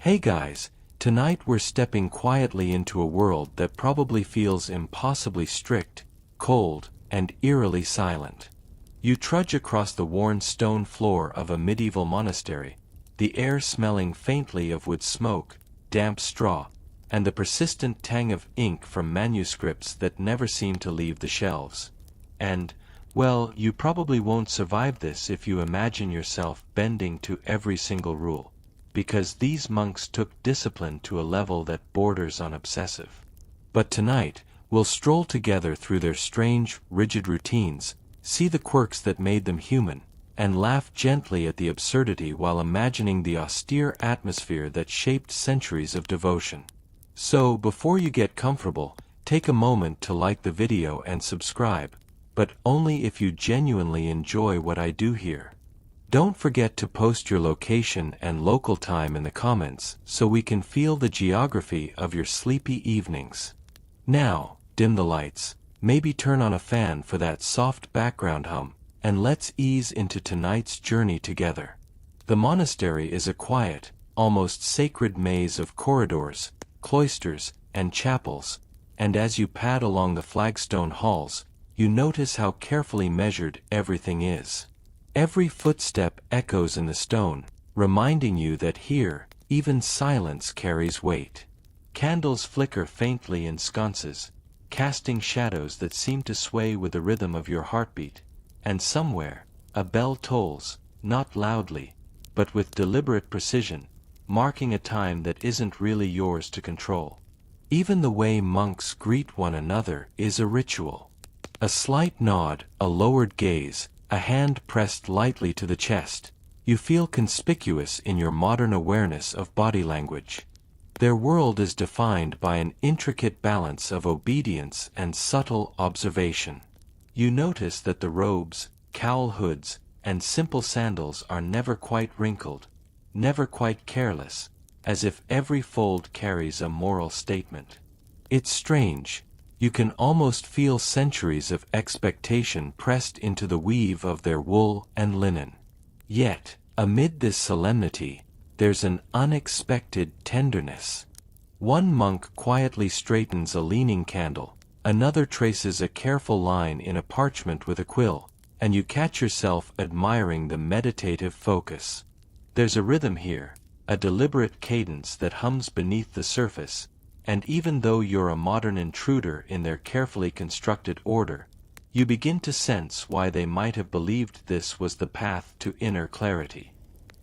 Hey guys, tonight we're stepping quietly into a world that probably feels impossibly strict, cold, and eerily silent. You trudge across the worn stone floor of a medieval monastery, the air smelling faintly of wood smoke, damp straw, and the persistent tang of ink from manuscripts that never seem to leave the shelves. And, well, you probably won't survive this if you imagine yourself bending to every single rule, because these monks took discipline to a level that borders on obsessive. But tonight, we'll stroll together through their strange, rigid routines, see the quirks that made them human, and laugh gently at the absurdity while imagining the austere atmosphere that shaped centuries of devotion. So, before you get comfortable, take a moment to like the video and subscribe, but only if you genuinely enjoy what I do here. Don't forget to post your location and local time in the comments so we can feel the geography of your sleepy evenings. Now, dim the lights, maybe turn on a fan for that soft background hum, and let's ease into tonight's journey together. The monastery is a quiet, almost sacred maze of corridors, cloisters, and chapels, and as you pad along the flagstone halls, you notice how carefully measured everything is. Every footstep echoes in the stone, reminding you that here, even silence carries weight. Candles flicker faintly in sconces, casting shadows that seem to sway with the rhythm of your heartbeat, and somewhere, a bell tolls, not loudly, but with deliberate precision, marking a time that isn't really yours to control. Even the way monks greet one another is a ritual. A slight nod, a lowered gaze, a hand pressed lightly to the chest. You feel conspicuous in your modern awareness of body language. Their world is defined by an intricate balance of obedience and subtle observation. You notice that the robes, cowl hoods, and simple sandals are never quite wrinkled, never quite careless, as if every fold carries a moral statement. It's strange. You can almost feel centuries of expectation pressed into the weave of their wool and linen. Yet, amid this solemnity, there's an unexpected tenderness. One monk quietly straightens a leaning candle, another traces a careful line in a parchment with a quill, and you catch yourself admiring the meditative focus. There's a rhythm here, a deliberate cadence that hums beneath the surface, and even though you're a modern intruder in their carefully constructed order, you begin to sense why they might have believed this was the path to inner clarity.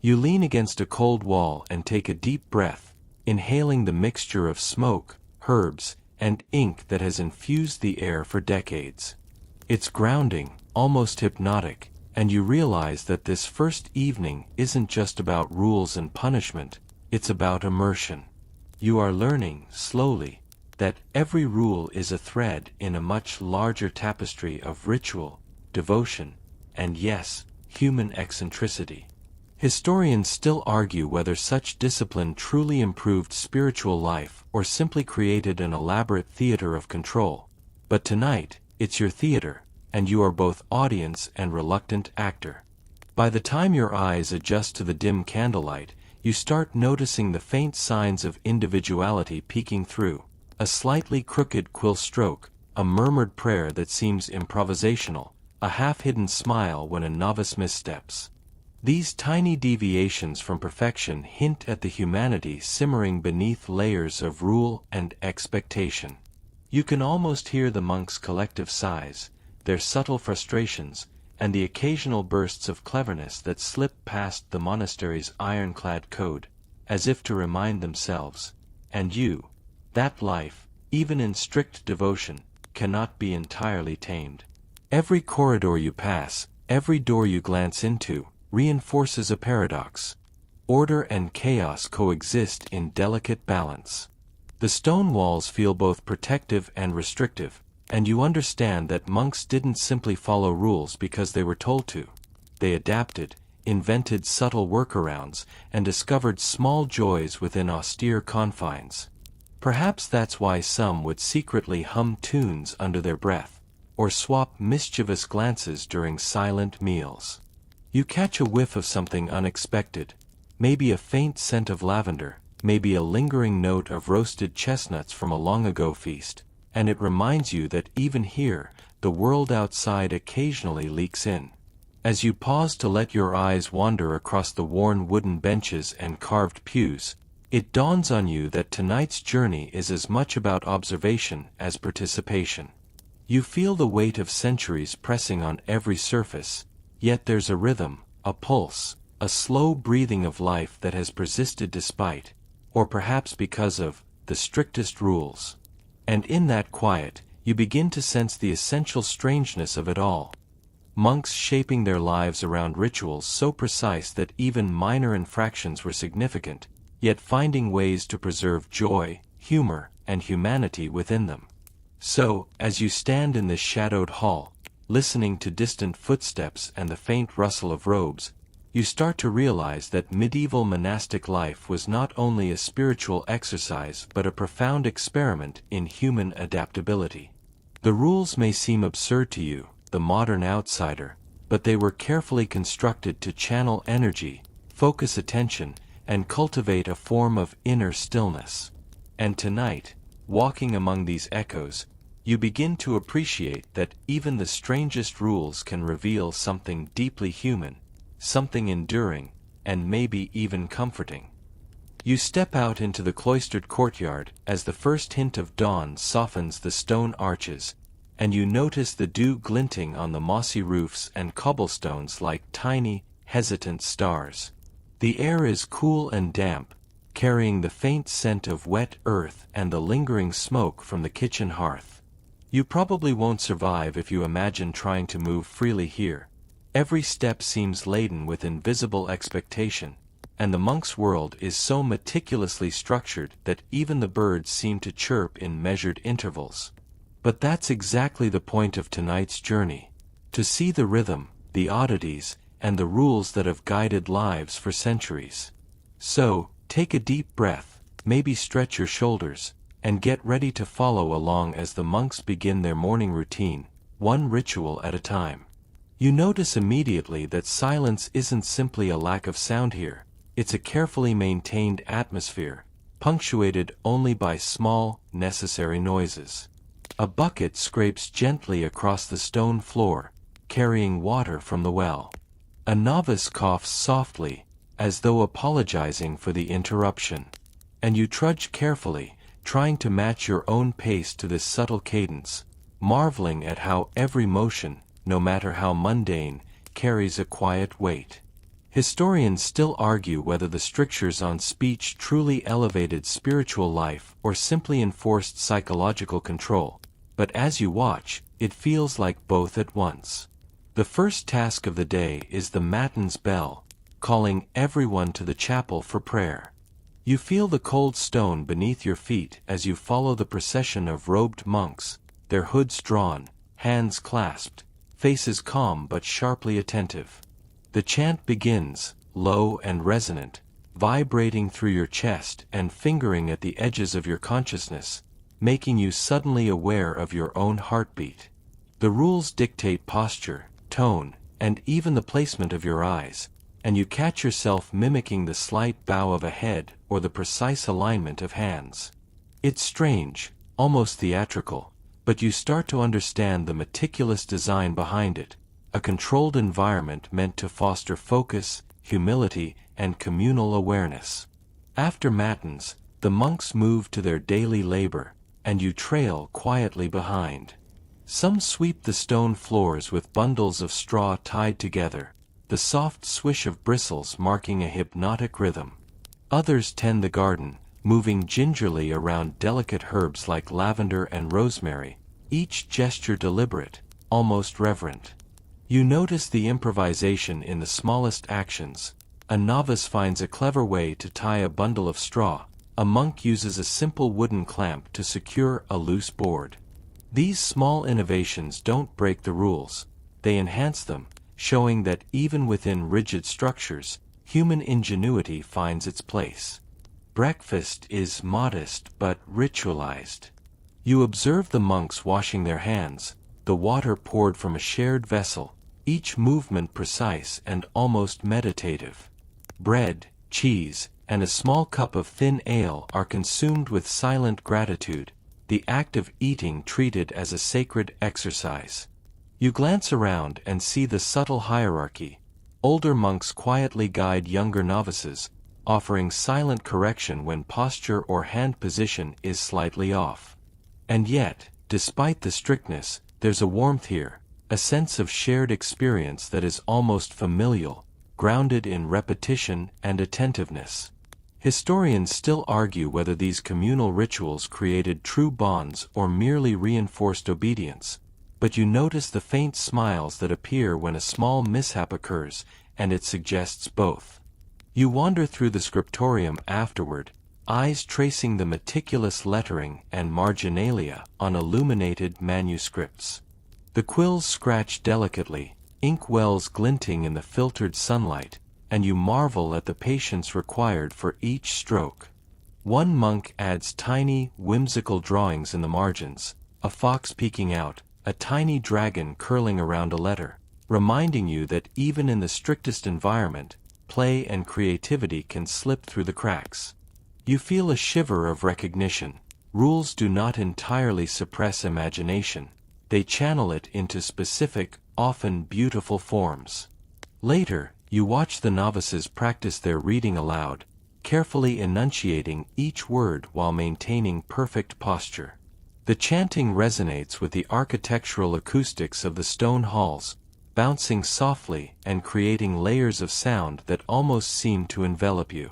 You lean against a cold wall and take a deep breath, inhaling the mixture of smoke, herbs, and ink that has infused the air for decades. It's grounding, almost hypnotic, and you realize that this first evening isn't just about rules and punishment, it's about immersion. You are learning, slowly, that every rule is a thread in a much larger tapestry of ritual, devotion, and yes, human eccentricity. Historians still argue whether such discipline truly improved spiritual life or simply created an elaborate theater of control. But tonight, it's your theater, and you are both audience and reluctant actor. By the time your eyes adjust to the dim candlelight, you start noticing the faint signs of individuality peeking through, a slightly crooked quill stroke, a murmured prayer that seems improvisational, a half-hidden smile when a novice missteps. These tiny deviations from perfection hint at the humanity simmering beneath layers of rule and expectation. You can almost hear the monks' collective sighs, their subtle frustrations, and the occasional bursts of cleverness that slip past the monastery's ironclad code, as if to remind themselves, and you, that life, even in strict devotion, cannot be entirely tamed. Every corridor you pass, every door you glance into, reinforces a paradox. Order and chaos coexist in delicate balance. The stone walls feel both protective and restrictive, and you understand that monks didn't simply follow rules because they were told to. They adapted, invented subtle workarounds, and discovered small joys within austere confines. Perhaps that's why some would secretly hum tunes under their breath, or swap mischievous glances during silent meals. You catch a whiff of something unexpected, maybe a faint scent of lavender, maybe a lingering note of roasted chestnuts from a long-ago feast, and it reminds you that even here, the world outside occasionally leaks in. As you pause to let your eyes wander across the worn wooden benches and carved pews, it dawns on you that tonight's journey is as much about observation as participation. You feel the weight of centuries pressing on every surface, yet there's a rhythm, a pulse, a slow breathing of life that has persisted despite, or perhaps because of, the strictest rules. And in that quiet, you begin to sense the essential strangeness of it all. Monks shaping their lives around rituals so precise that even minor infractions were significant, yet finding ways to preserve joy, humor, and humanity within them. So, as you stand in this shadowed hall, listening to distant footsteps and the faint rustle of robes, you start to realize that medieval monastic life was not only a spiritual exercise but a profound experiment in human adaptability. The rules may seem absurd to you, the modern outsider, but they were carefully constructed to channel energy, focus attention, and cultivate a form of inner stillness. And tonight, walking among these echoes, you begin to appreciate that even the strangest rules can reveal something deeply human, something enduring, and maybe even comforting. You step out into the cloistered courtyard as the first hint of dawn softens the stone arches, and you notice the dew glinting on the mossy roofs and cobblestones like tiny, hesitant stars. The air is cool and damp, carrying the faint scent of wet earth and the lingering smoke from the kitchen hearth. You probably won't survive if you imagine trying to move freely here. Every step seems laden with invisible expectation, and the monk's world is so meticulously structured that even the birds seem to chirp in measured intervals. But that's exactly the point of tonight's journey, to see the rhythm, the oddities, and the rules that have guided lives for centuries. So, take a deep breath, maybe stretch your shoulders, and get ready to follow along as the monks begin their morning routine, one ritual at a time. You notice immediately that silence isn't simply a lack of sound here, it's a carefully maintained atmosphere, punctuated only by small, necessary noises. A bucket scrapes gently across the stone floor, carrying water from the well. A novice coughs softly, as though apologizing for the interruption. And you trudge carefully, trying to match your own pace to this subtle cadence, marveling at how every motion, no matter how mundane, carries a quiet weight. Historians still argue whether the strictures on speech truly elevated spiritual life or simply enforced psychological control, but as you watch, it feels like both at once. The first task of the day is the matins bell, calling everyone to the chapel for prayer. You feel the cold stone beneath your feet as you follow the procession of robed monks, their hoods drawn, hands clasped, faces calm but sharply attentive. The chant begins, low and resonant, vibrating through your chest and fingering at the edges of your consciousness, making you suddenly aware of your own heartbeat. The rules dictate posture, tone, and even the placement of your eyes, and you catch yourself mimicking the slight bow of a head or the precise alignment of hands. It's strange, almost theatrical, but you start to understand the meticulous design behind it, a controlled environment meant to foster focus, humility, and communal awareness. After matins, the monks move to their daily labor, and you trail quietly behind. Some sweep the stone floors with bundles of straw tied together, the soft swish of bristles marking a hypnotic rhythm. Others tend the garden, moving gingerly around delicate herbs like lavender and rosemary, each gesture deliberate, almost reverent. You notice the improvisation in the smallest actions. A novice finds a clever way to tie a bundle of straw. A monk uses a simple wooden clamp to secure a loose board. These small innovations don't break the rules, they enhance them, showing that even within rigid structures, human ingenuity finds its place. Breakfast is modest but ritualized. You observe the monks washing their hands, the water poured from a shared vessel, each movement precise and almost meditative. Bread, cheese, and a small cup of thin ale are consumed with silent gratitude, the act of eating treated as a sacred exercise. You glance around and see the subtle hierarchy. Older monks quietly guide younger novices, offering silent correction when posture or hand position is slightly off. And yet, despite the strictness, there's a warmth here, a sense of shared experience that is almost familial, grounded in repetition and attentiveness. Historians still argue whether these communal rituals created true bonds or merely reinforced obedience, but you notice the faint smiles that appear when a small mishap occurs, and it suggests both. You wander through the scriptorium afterward, eyes tracing the meticulous lettering and marginalia on illuminated manuscripts. The quills scratch delicately, ink wells glinting in the filtered sunlight, and you marvel at the patience required for each stroke. One monk adds tiny, whimsical drawings in the margins, a fox peeking out, a tiny dragon curling around a letter, reminding you that even in the strictest environment, play and creativity can slip through the cracks. You feel a shiver of recognition. Rules do not entirely suppress imagination, they channel it into specific, often beautiful forms. Later, you watch the novices practice their reading aloud, carefully enunciating each word while maintaining perfect posture. The chanting resonates with the architectural acoustics of the stone halls, bouncing softly and creating layers of sound that almost seem to envelop you.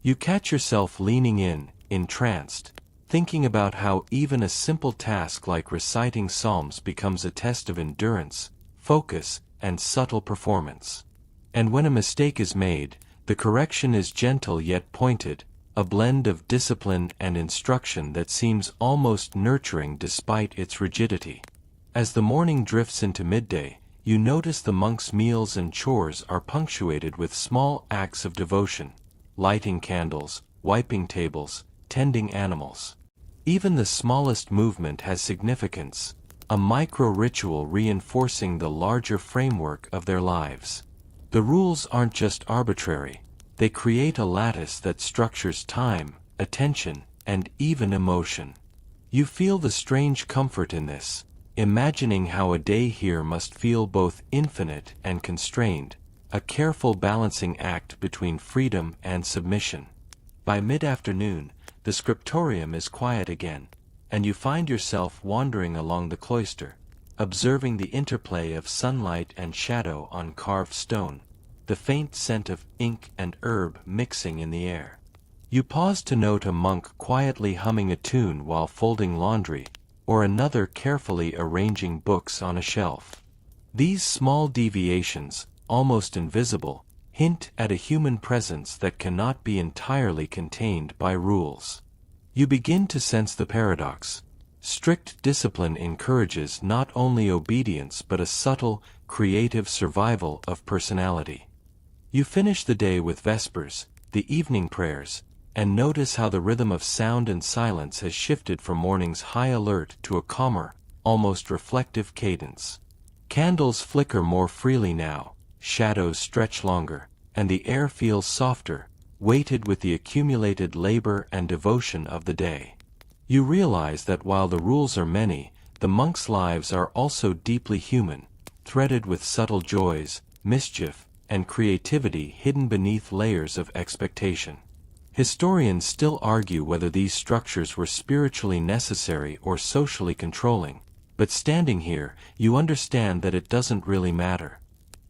You catch yourself leaning in, entranced, thinking about how even a simple task like reciting psalms becomes a test of endurance, focus, and subtle performance. And when a mistake is made, the correction is gentle yet pointed, a blend of discipline and instruction that seems almost nurturing despite its rigidity. As the morning drifts into midday, you notice the monks' meals and chores are punctuated with small acts of devotion, lighting candles, wiping tables, tending animals. Even the smallest movement has significance, a micro-ritual reinforcing the larger framework of their lives. The rules aren't just arbitrary, they create a lattice that structures time, attention, and even emotion. You feel the strange comfort in this, imagining how a day here must feel both infinite and constrained, a careful balancing act between freedom and submission. By mid-afternoon, the scriptorium is quiet again, and you find yourself wandering along the cloister, observing the interplay of sunlight and shadow on carved stone, the faint scent of ink and herb mixing in the air. You pause to note a monk quietly humming a tune while folding laundry, or another carefully arranging books on a shelf. These small deviations, almost invisible, hint at a human presence that cannot be entirely contained by rules. You begin to sense the paradox. Strict discipline encourages not only obedience but a subtle, creative survival of personality. You finish the day with vespers, the evening prayers, and notice how the rhythm of sound and silence has shifted from morning's high alert to a calmer, almost reflective cadence. Candles flicker more freely now, shadows stretch longer, and the air feels softer, weighted with the accumulated labor and devotion of the day. You realize that while the rules are many, the monks' lives are also deeply human, threaded with subtle joys, mischief, and creativity hidden beneath layers of expectation. Historians still argue whether these structures were spiritually necessary or socially controlling, but standing here, you understand that it doesn't really matter.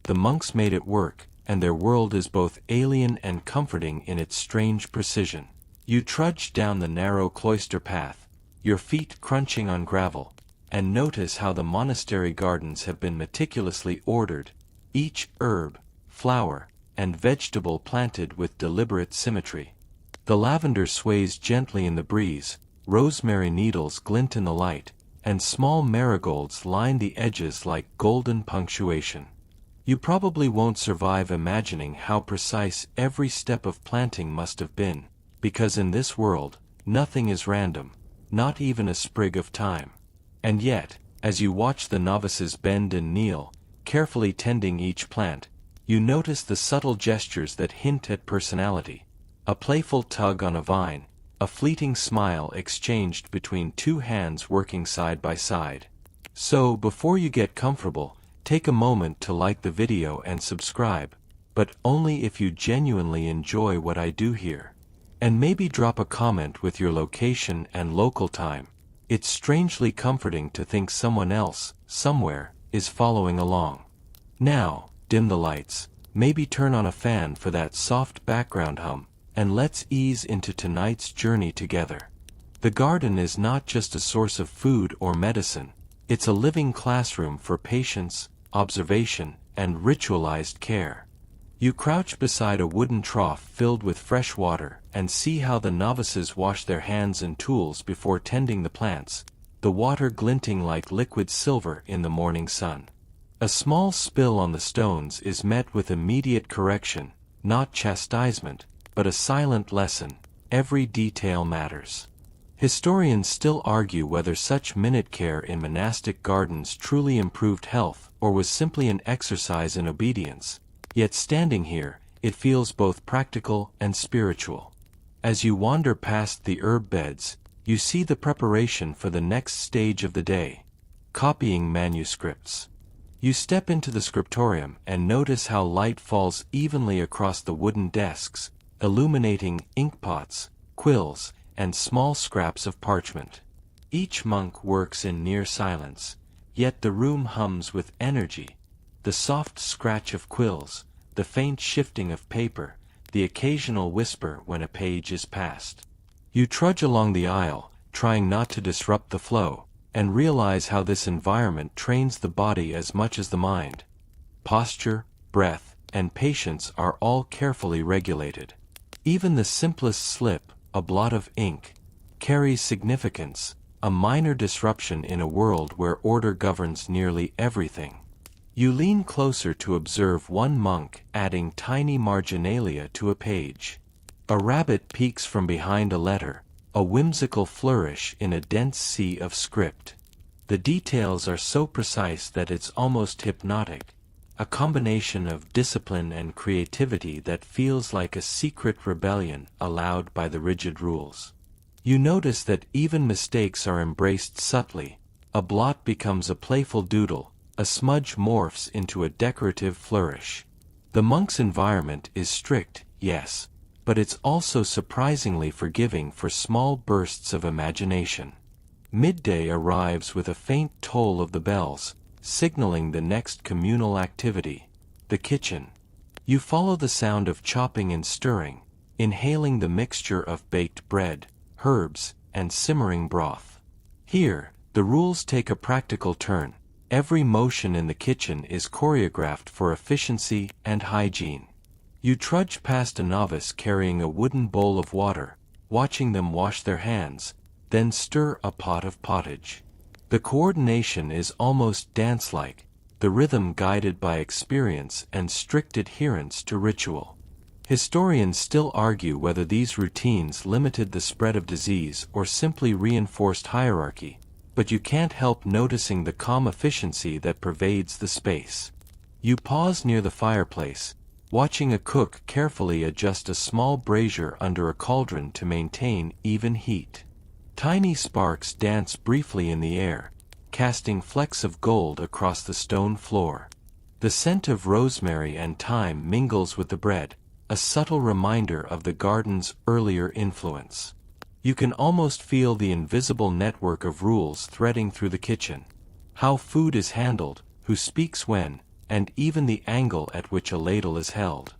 The monks made it work, and their world is both alien and comforting in its strange precision. You trudge down the narrow cloister path, your feet crunching on gravel, and notice how the monastery gardens have been meticulously ordered, each herb, flower, and vegetable planted with deliberate symmetry. The lavender sways gently in the breeze, rosemary needles glint in the light, and small marigolds line the edges like golden punctuation. You probably won't survive imagining how precise every step of planting must have been, because in this world, nothing is random, not even a sprig of thyme. And yet, as you watch the novices bend and kneel, carefully tending each plant, you notice the subtle gestures that hint at personality, a playful tug on a vine, a fleeting smile exchanged between two hands working side by side. So, before you get comfortable, take a moment to like the video and subscribe, but only if you genuinely enjoy what I do here. And maybe drop a comment with your location and local time. It's strangely comforting to think someone else, somewhere, is following along. Now, dim the lights, maybe turn on a fan for that soft background hum, and let's ease into tonight's journey together. The garden is not just a source of food or medicine, it's a living classroom for patience, observation, and ritualized care. You crouch beside a wooden trough filled with fresh water and see how the novices wash their hands and tools before tending the plants, the water glinting like liquid silver in the morning sun. A small spill on the stones is met with immediate correction, not chastisement, but a silent lesson. Every detail matters. Historians still argue whether such minute care in monastic gardens truly improved health or was simply an exercise in obedience. Yet standing here, it feels both practical and spiritual. As you wander past the herb beds, you see the preparation for the next stage of the day: copying manuscripts. You step into the scriptorium and notice how light falls evenly across the wooden desks, illuminating inkpots, quills, and small scraps of parchment. Each monk works in near silence, yet the room hums with energy. The soft scratch of quills, the faint shifting of paper, the occasional whisper when a page is passed. You trudge along the aisle, trying not to disrupt the flow, and realize how this environment trains the body as much as the mind. Posture, breath, and patience are all carefully regulated. Even the simplest slip, a blot of ink, carries significance, a minor disruption in a world where order governs nearly everything. You lean closer to observe one monk adding tiny marginalia to a page. A rabbit peeks from behind a letter, a whimsical flourish in a dense sea of script. The details are so precise that it's almost hypnotic, a combination of discipline and creativity that feels like a secret rebellion allowed by the rigid rules. You notice that even mistakes are embraced subtly. A blot becomes a playful doodle, a smudge morphs into a decorative flourish. The monk's environment is strict, yes, but it's also surprisingly forgiving for small bursts of imagination. Midday arrives with a faint toll of the bells, signaling the next communal activity: the kitchen. You follow the sound of chopping and stirring, inhaling the mixture of baked bread, herbs, and simmering broth. Here, the rules take a practical turn. Every motion in the kitchen is choreographed for efficiency and hygiene. You trudge past a novice carrying a wooden bowl of water, watching them wash their hands, then stir a pot of pottage. The coordination is almost dance-like, the rhythm guided by experience and strict adherence to ritual. Historians still argue whether these routines limited the spread of disease or simply reinforced hierarchy, but you can't help noticing the calm efficiency that pervades the space. You pause near the fireplace, watching a cook carefully adjust a small brazier under a cauldron to maintain even heat. Tiny sparks dance briefly in the air, casting flecks of gold across the stone floor. The scent of rosemary and thyme mingles with the bread, a subtle reminder of the garden's earlier influence. You can almost feel the invisible network of rules threading through the kitchen. How food is handled, who speaks when, and even the angle at which a ladle is held.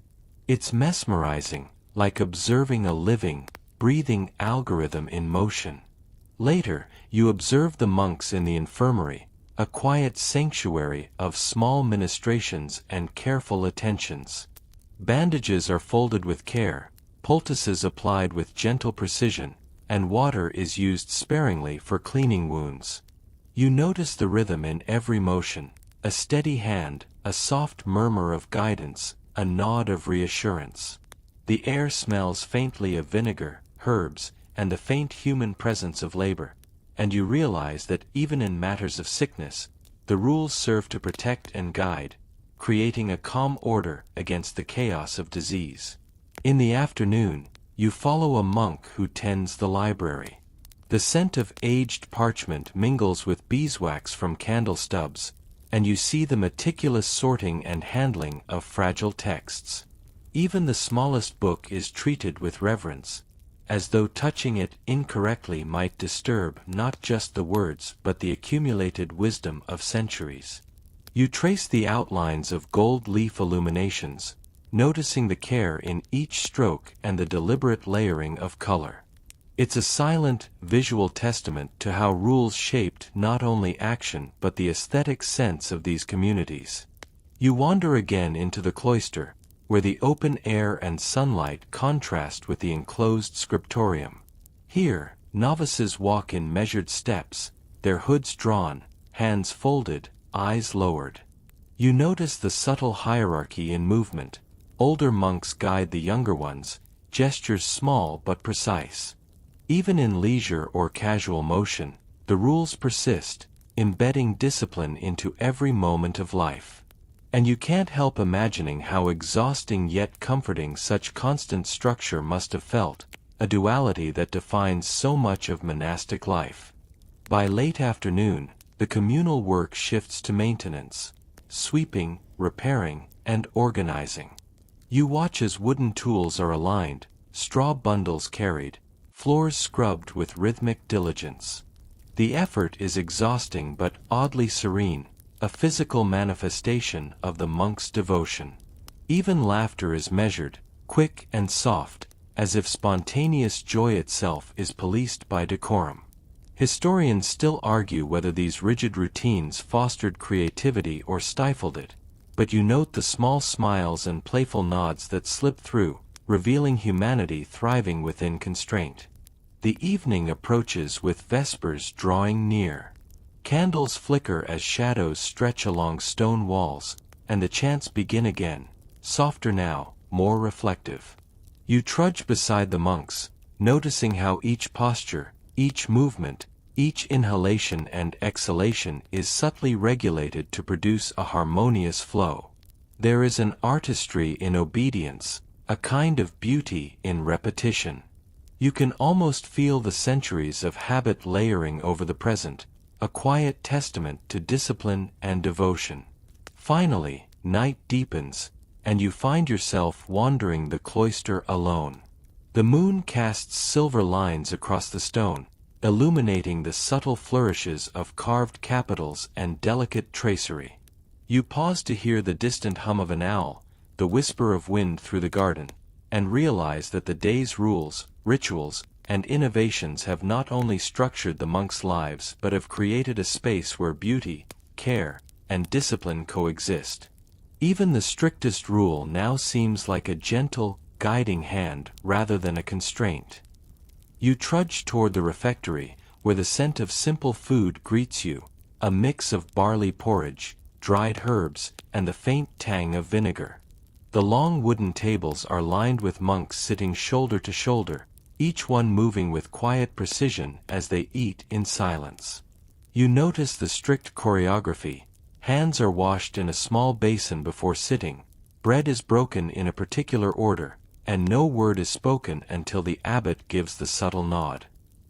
It's mesmerizing, like observing a living, breathing algorithm in motion. Later, you observe the monks in the infirmary, a quiet sanctuary of small ministrations and careful attentions. Bandages are folded with care, poultices applied with gentle precision, and water is used sparingly for cleaning wounds. You notice the rhythm in every motion, a steady hand, a soft murmur of guidance, a nod of reassurance. The air smells faintly of vinegar, herbs, and the faint human presence of labor, and you realize that even in matters of sickness, the rules serve to protect and guide, creating a calm order against the chaos of disease. In the afternoon, you follow a monk who tends the library. The scent of aged parchment mingles with beeswax from candle stubs, and you see the meticulous sorting and handling of fragile texts. Even the smallest book is treated with reverence, as though touching it incorrectly might disturb not just the words but the accumulated wisdom of centuries. You trace the outlines of gold leaf illuminations, noticing the care in each stroke and the deliberate layering of color. It's a silent, visual testament to how rules shaped not only action but the aesthetic sense of these communities. You wander again into the cloister, where the open air and sunlight contrast with the enclosed scriptorium. Here, novices walk in measured steps, their hoods drawn, hands folded, eyes lowered. You notice the subtle hierarchy in movement. Older monks guide the younger ones, gestures small but precise. Even in leisure or casual motion, the rules persist, embedding discipline into every moment of life. And you can't help imagining how exhausting yet comforting such constant structure must have felt, a duality that defines so much of monastic life. By late afternoon, the communal work shifts to maintenance, sweeping, repairing, and organizing. You watch as wooden tools are aligned, straw bundles carried, floors scrubbed with rhythmic diligence. The effort is exhausting but oddly serene, a physical manifestation of the monk's devotion. Even laughter is measured, quick and soft, as if spontaneous joy itself is policed by decorum. Historians still argue whether these rigid routines fostered creativity or stifled it, but you note the small smiles and playful nods that slip through, revealing humanity thriving within constraint. The evening approaches with vespers drawing near. Candles flicker as shadows stretch along stone walls, and the chants begin again, softer now, more reflective. You trudge beside the monks, noticing how each posture, each movement, each inhalation and exhalation is subtly regulated to produce a harmonious flow. There is an artistry in obedience, a kind of beauty in repetition. You can almost feel the centuries of habit layering over the present, a quiet testament to discipline and devotion. Finally, night deepens, and you find yourself wandering the cloister alone. The moon casts silver lines across the stone, illuminating the subtle flourishes of carved capitals and delicate tracery. You pause to hear the distant hum of an owl, the whisper of wind through the garden, and realize that the day's rules, rituals, and innovations have not only structured the monks' lives but have created a space where beauty, care, and discipline coexist. Even the strictest rule now seems like a gentle, guiding hand rather than a constraint. You trudge toward the refectory, where the scent of simple food greets you, a mix of barley porridge, dried herbs, and the faint tang of vinegar. The long wooden tables are lined with monks sitting shoulder to shoulder, each one moving with quiet precision as they eat in silence. You notice the strict choreography. Hands are washed in a small basin before sitting, bread is broken in a particular order, and no word is spoken until the abbot gives the subtle nod.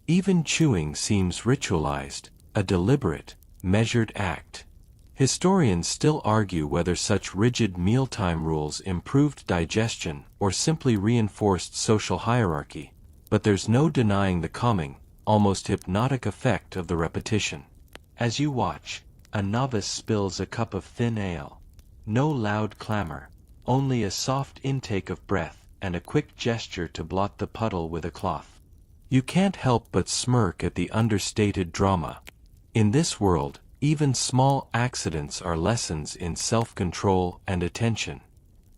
Even chewing seems ritualized, a deliberate, measured act. Historians still argue whether such rigid mealtime rules improved digestion or simply reinforced social hierarchy, but there's no denying the calming, almost hypnotic effect of the repetition. As you watch, a novice spills a cup of thin ale. No loud clamor, only a soft intake of breath and a quick gesture to blot the puddle with a cloth. You can't help but smirk at the understated drama. In this world, even small accidents are lessons in self-control and attention.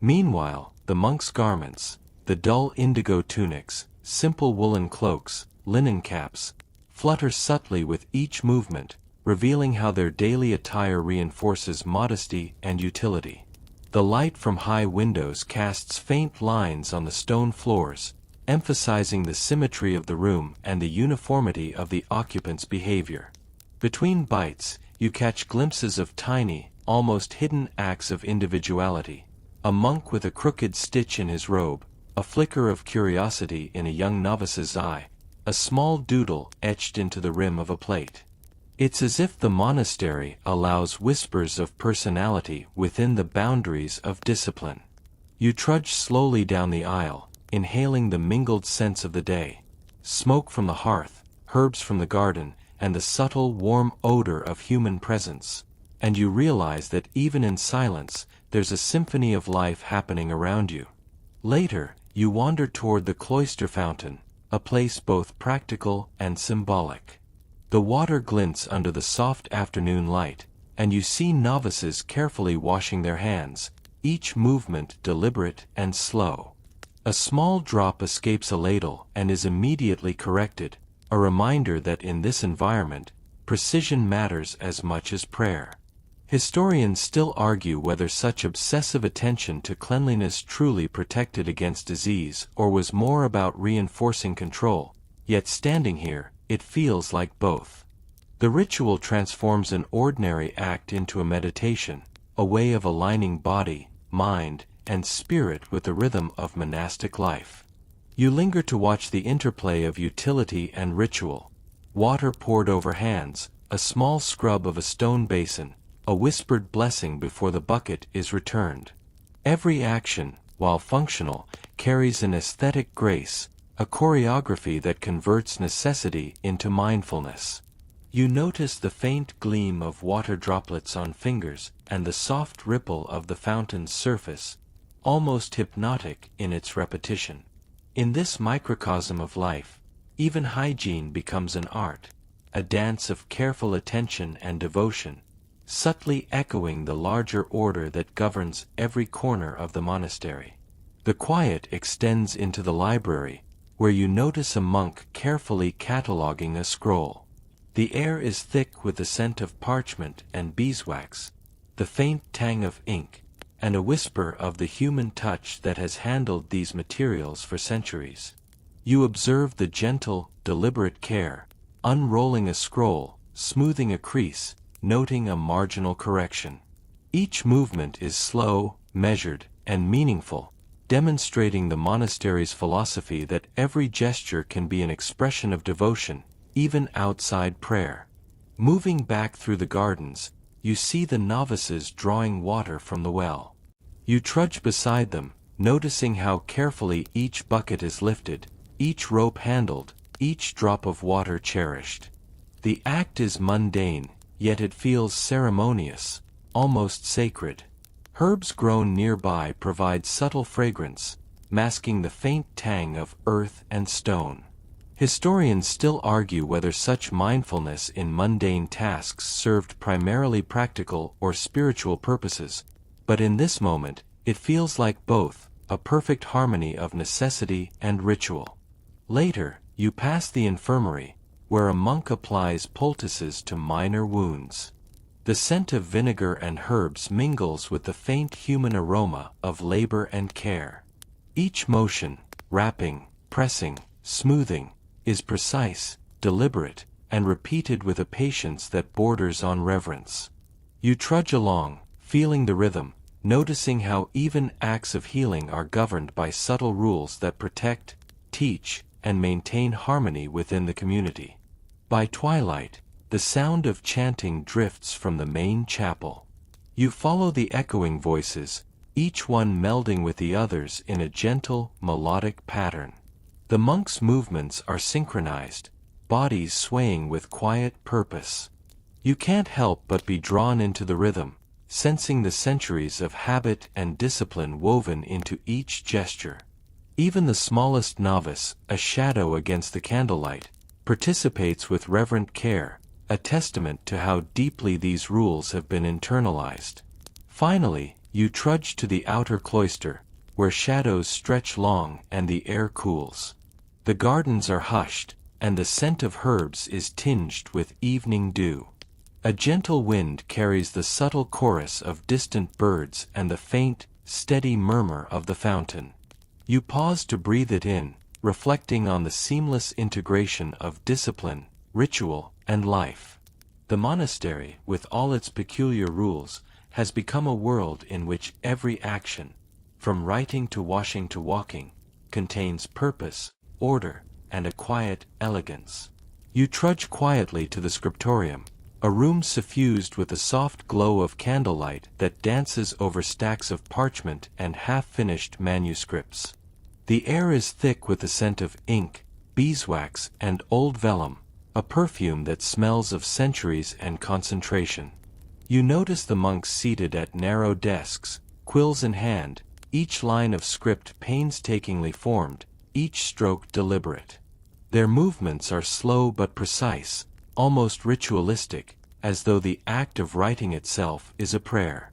Meanwhile, the monks' garments, the dull indigo tunics, simple woolen cloaks, linen caps, flutter subtly with each movement, revealing how their daily attire reinforces modesty and utility. The light from high windows casts faint lines on the stone floors, emphasizing the symmetry of the room and the uniformity of the occupants' behavior. Between bites, you catch glimpses of tiny, almost hidden acts of individuality. A monk with a crooked stitch in his robe, a flicker of curiosity in a young novice's eye, a small doodle etched into the rim of a plate. It's as if the monastery allows whispers of personality within the boundaries of discipline. You trudge slowly down the aisle, inhaling the mingled scents of the day. Smoke from the hearth, herbs from the garden, and the subtle, warm odor of human presence. And you realize that even in silence, there's a symphony of life happening around you. Later, you wander toward the cloister fountain, a place both practical and symbolic. The water glints under the soft afternoon light, and you see novices carefully washing their hands, each movement deliberate and slow. A small drop escapes a ladle and is immediately corrected, a reminder that in this environment, precision matters as much as prayer. Historians still argue whether such obsessive attention to cleanliness truly protected against disease or was more about reinforcing control, yet standing here, it feels like both. The ritual transforms an ordinary act into a meditation, a way of aligning body, mind, and spirit with the rhythm of monastic life. You linger to watch the interplay of utility and ritual. Water poured over hands, a small scrub of a stone basin, a whispered blessing before the bucket is returned. Every action, while functional, carries an aesthetic grace, a choreography that converts necessity into mindfulness. You notice the faint gleam of water droplets on fingers and the soft ripple of the fountain's surface, almost hypnotic in its repetition. In this microcosm of life, even hygiene becomes an art, a dance of careful attention and devotion, subtly echoing the larger order that governs every corner of the monastery. The quiet extends into the library, where you notice a monk carefully cataloging a scroll. The air is thick with the scent of parchment and beeswax, the faint tang of ink, and a whisper of the human touch that has handled these materials for centuries. You observe the gentle, deliberate care, unrolling a scroll, smoothing a crease, noting a marginal correction. Each movement is slow, measured, and meaningful, demonstrating the monastery's philosophy that every gesture can be an expression of devotion, even outside prayer. Moving back through the gardens, you see the novices drawing water from the well. You trudge beside them, noticing how carefully each bucket is lifted, each rope handled, each drop of water cherished. The act is mundane, yet it feels ceremonious, almost sacred. Herbs grown nearby provide subtle fragrance, masking the faint tang of earth and stone. Historians still argue whether such mindfulness in mundane tasks served primarily practical or spiritual purposes, but in this moment, it feels like both, a perfect harmony of necessity and ritual. Later, you pass the infirmary, where a monk applies poultices to minor wounds. The scent of vinegar and herbs mingles with the faint human aroma of labor and care. Each motion, wrapping, pressing, smoothing, is precise, deliberate, and repeated with a patience that borders on reverence. You trudge along, feeling the rhythm, noticing how even acts of healing are governed by subtle rules that protect, teach, and maintain harmony within the community. By twilight, the sound of chanting drifts from the main chapel. You follow the echoing voices, each one melding with the others in a gentle, melodic pattern. The monks' movements are synchronized, bodies swaying with quiet purpose. You can't help but be drawn into the rhythm, sensing the centuries of habit and discipline woven into each gesture. Even the smallest novice, a shadow against the candlelight, participates with reverent care, a testament to how deeply these rules have been internalized. Finally, you trudge to the outer cloister, where shadows stretch long and the air cools. The gardens are hushed, and the scent of herbs is tinged with evening dew. A gentle wind carries the subtle chorus of distant birds and the faint, steady murmur of the fountain. You pause to breathe it in, reflecting on the seamless integration of discipline, ritual, and life. The monastery, with all its peculiar rules, has become a world in which every action, from writing to washing to walking, contains purpose, order, and a quiet elegance. You trudge quietly to the scriptorium, a room suffused with a soft glow of candlelight that dances over stacks of parchment and half-finished manuscripts. The air is thick with the scent of ink, beeswax, and old vellum, a perfume that smells of centuries and concentration. You notice the monks seated at narrow desks, quills in hand, each line of script painstakingly formed, each stroke deliberate. Their movements are slow but precise, almost ritualistic, as though the act of writing itself is a prayer.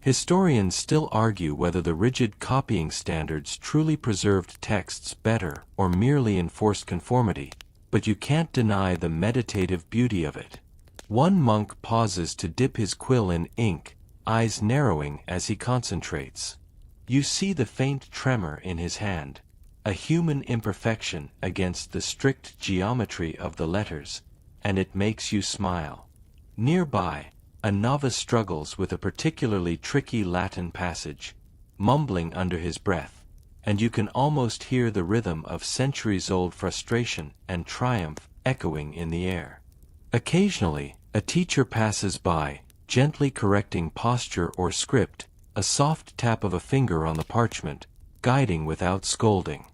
Historians still argue whether the rigid copying standards truly preserved texts better or merely enforced conformity, but you can't deny the meditative beauty of it. One monk pauses to dip his quill in ink, eyes narrowing as he concentrates. You see the faint tremor in his hand, a human imperfection against the strict geometry of the letters, and it makes you smile. Nearby, a novice struggles with a particularly tricky Latin passage, mumbling under his breath, and you can almost hear the rhythm of centuries-old frustration and triumph echoing in the air. Occasionally, a teacher passes by, gently correcting posture or script, a soft tap of a finger on the parchment, guiding without scolding.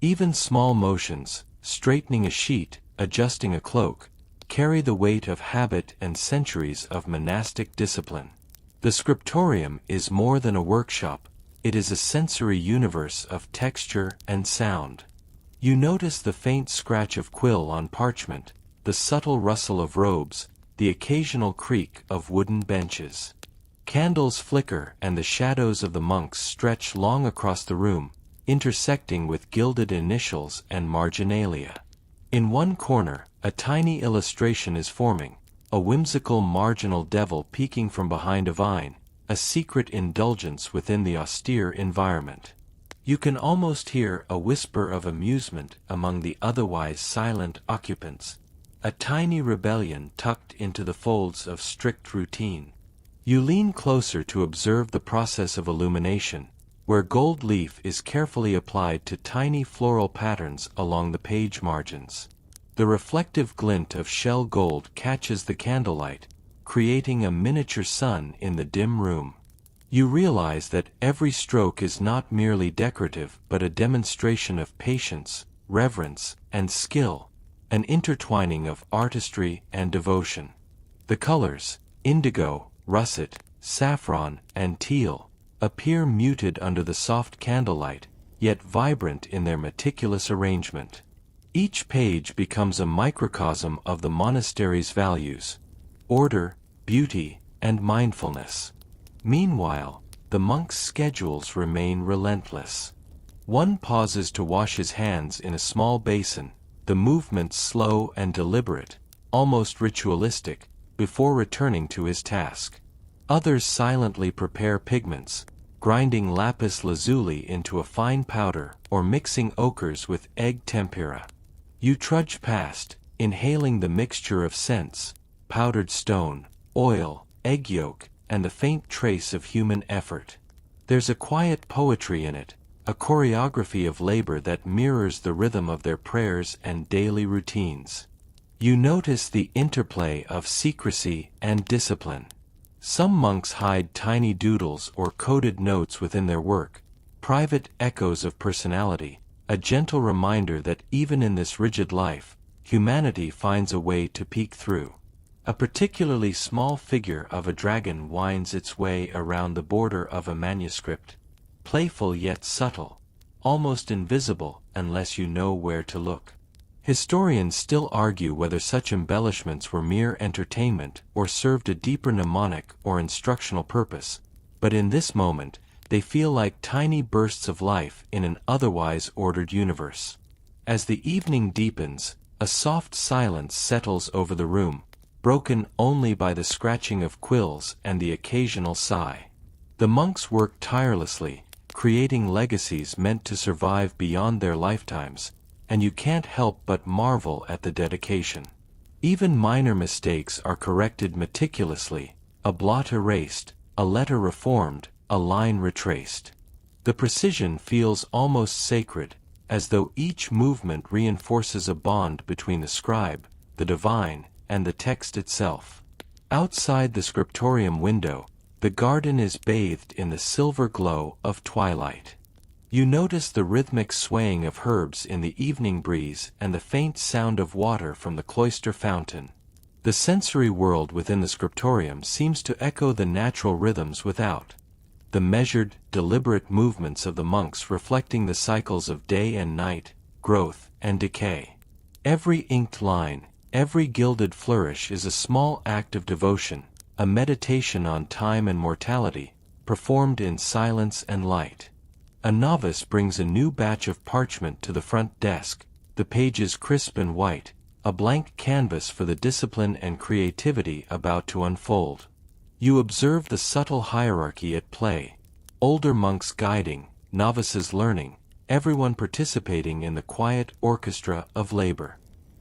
Even small motions, straightening a sheet, adjusting a cloak, carry the weight of habit and centuries of monastic discipline. The scriptorium is more than a workshop, it is a sensory universe of texture and sound. You notice the faint scratch of quill on parchment, the subtle rustle of robes, the occasional creak of wooden benches. Candles flicker and the shadows of the monks stretch long across the room, intersecting with gilded initials and marginalia. In one corner, a tiny illustration is forming, a whimsical marginal devil peeking from behind a vine, a secret indulgence within the austere environment. You can almost hear a whisper of amusement among the otherwise silent occupants, a tiny rebellion tucked into the folds of strict routine. You lean closer to observe the process of illumination, where gold leaf is carefully applied to tiny floral patterns along the page margins. The reflective glint of shell gold catches the candlelight, creating a miniature sun in the dim room. You realize that every stroke is not merely decorative but a demonstration of patience, reverence, and skill, an intertwining of artistry and devotion. The colors, indigo, russet, saffron, and teal, appear muted under the soft candlelight, yet vibrant in their meticulous arrangement. Each page becomes a microcosm of the monastery's values: order, beauty, and mindfulness. Meanwhile, the monks' schedules remain relentless. One pauses to wash his hands in a small basin, the movements slow and deliberate, almost ritualistic, before returning to his task. Others silently prepare pigments, grinding lapis lazuli into a fine powder or mixing ochres with egg tempera. You trudge past, inhaling the mixture of scents, powdered stone, oil, egg yolk, and a faint trace of human effort. There's a quiet poetry in it, a choreography of labor that mirrors the rhythm of their prayers and daily routines. You notice the interplay of secrecy and discipline. Some monks hide tiny doodles or coded notes within their work, private echoes of personality, a gentle reminder that even in this rigid life, humanity finds a way to peek through. A particularly small figure of a dragon winds its way around the border of a manuscript, playful yet subtle, almost invisible unless you know where to look. Historians still argue whether such embellishments were mere entertainment or served a deeper mnemonic or instructional purpose, but in this moment, they feel like tiny bursts of life in an otherwise ordered universe. As the evening deepens, a soft silence settles over the room, broken only by the scratching of quills and the occasional sigh. The monks work tirelessly, creating legacies meant to survive beyond their lifetimes, and you can't help but marvel at the dedication. Even minor mistakes are corrected meticulously, a blot erased, a letter reformed, a line retraced. The precision feels almost sacred, as though each movement reinforces a bond between the scribe, the divine, and the text itself. Outside the scriptorium window, the garden is bathed in the silver glow of twilight. You notice the rhythmic swaying of herbs in the evening breeze and the faint sound of water from the cloister fountain. The sensory world within the scriptorium seems to echo the natural rhythms without. The measured, deliberate movements of the monks reflecting the cycles of day and night, growth and decay. Every inked line, every gilded flourish is a small act of devotion, a meditation on time and mortality, performed in silence and light. A novice brings a new batch of parchment to the front desk, the pages crisp and white, a blank canvas for the discipline and creativity about to unfold. You observe the subtle hierarchy at play, older monks guiding, novices learning, everyone participating in the quiet orchestra of labor.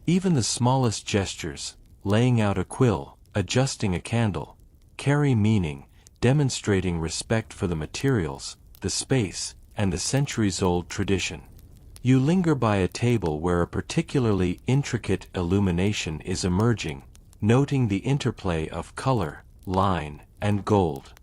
Even the smallest gestures, laying out a quill, adjusting a candle, carry meaning, demonstrating respect for the materials, the space, and the centuries-old tradition. You linger by a table where a particularly intricate illumination is emerging, noting the interplay of color, line, and gold.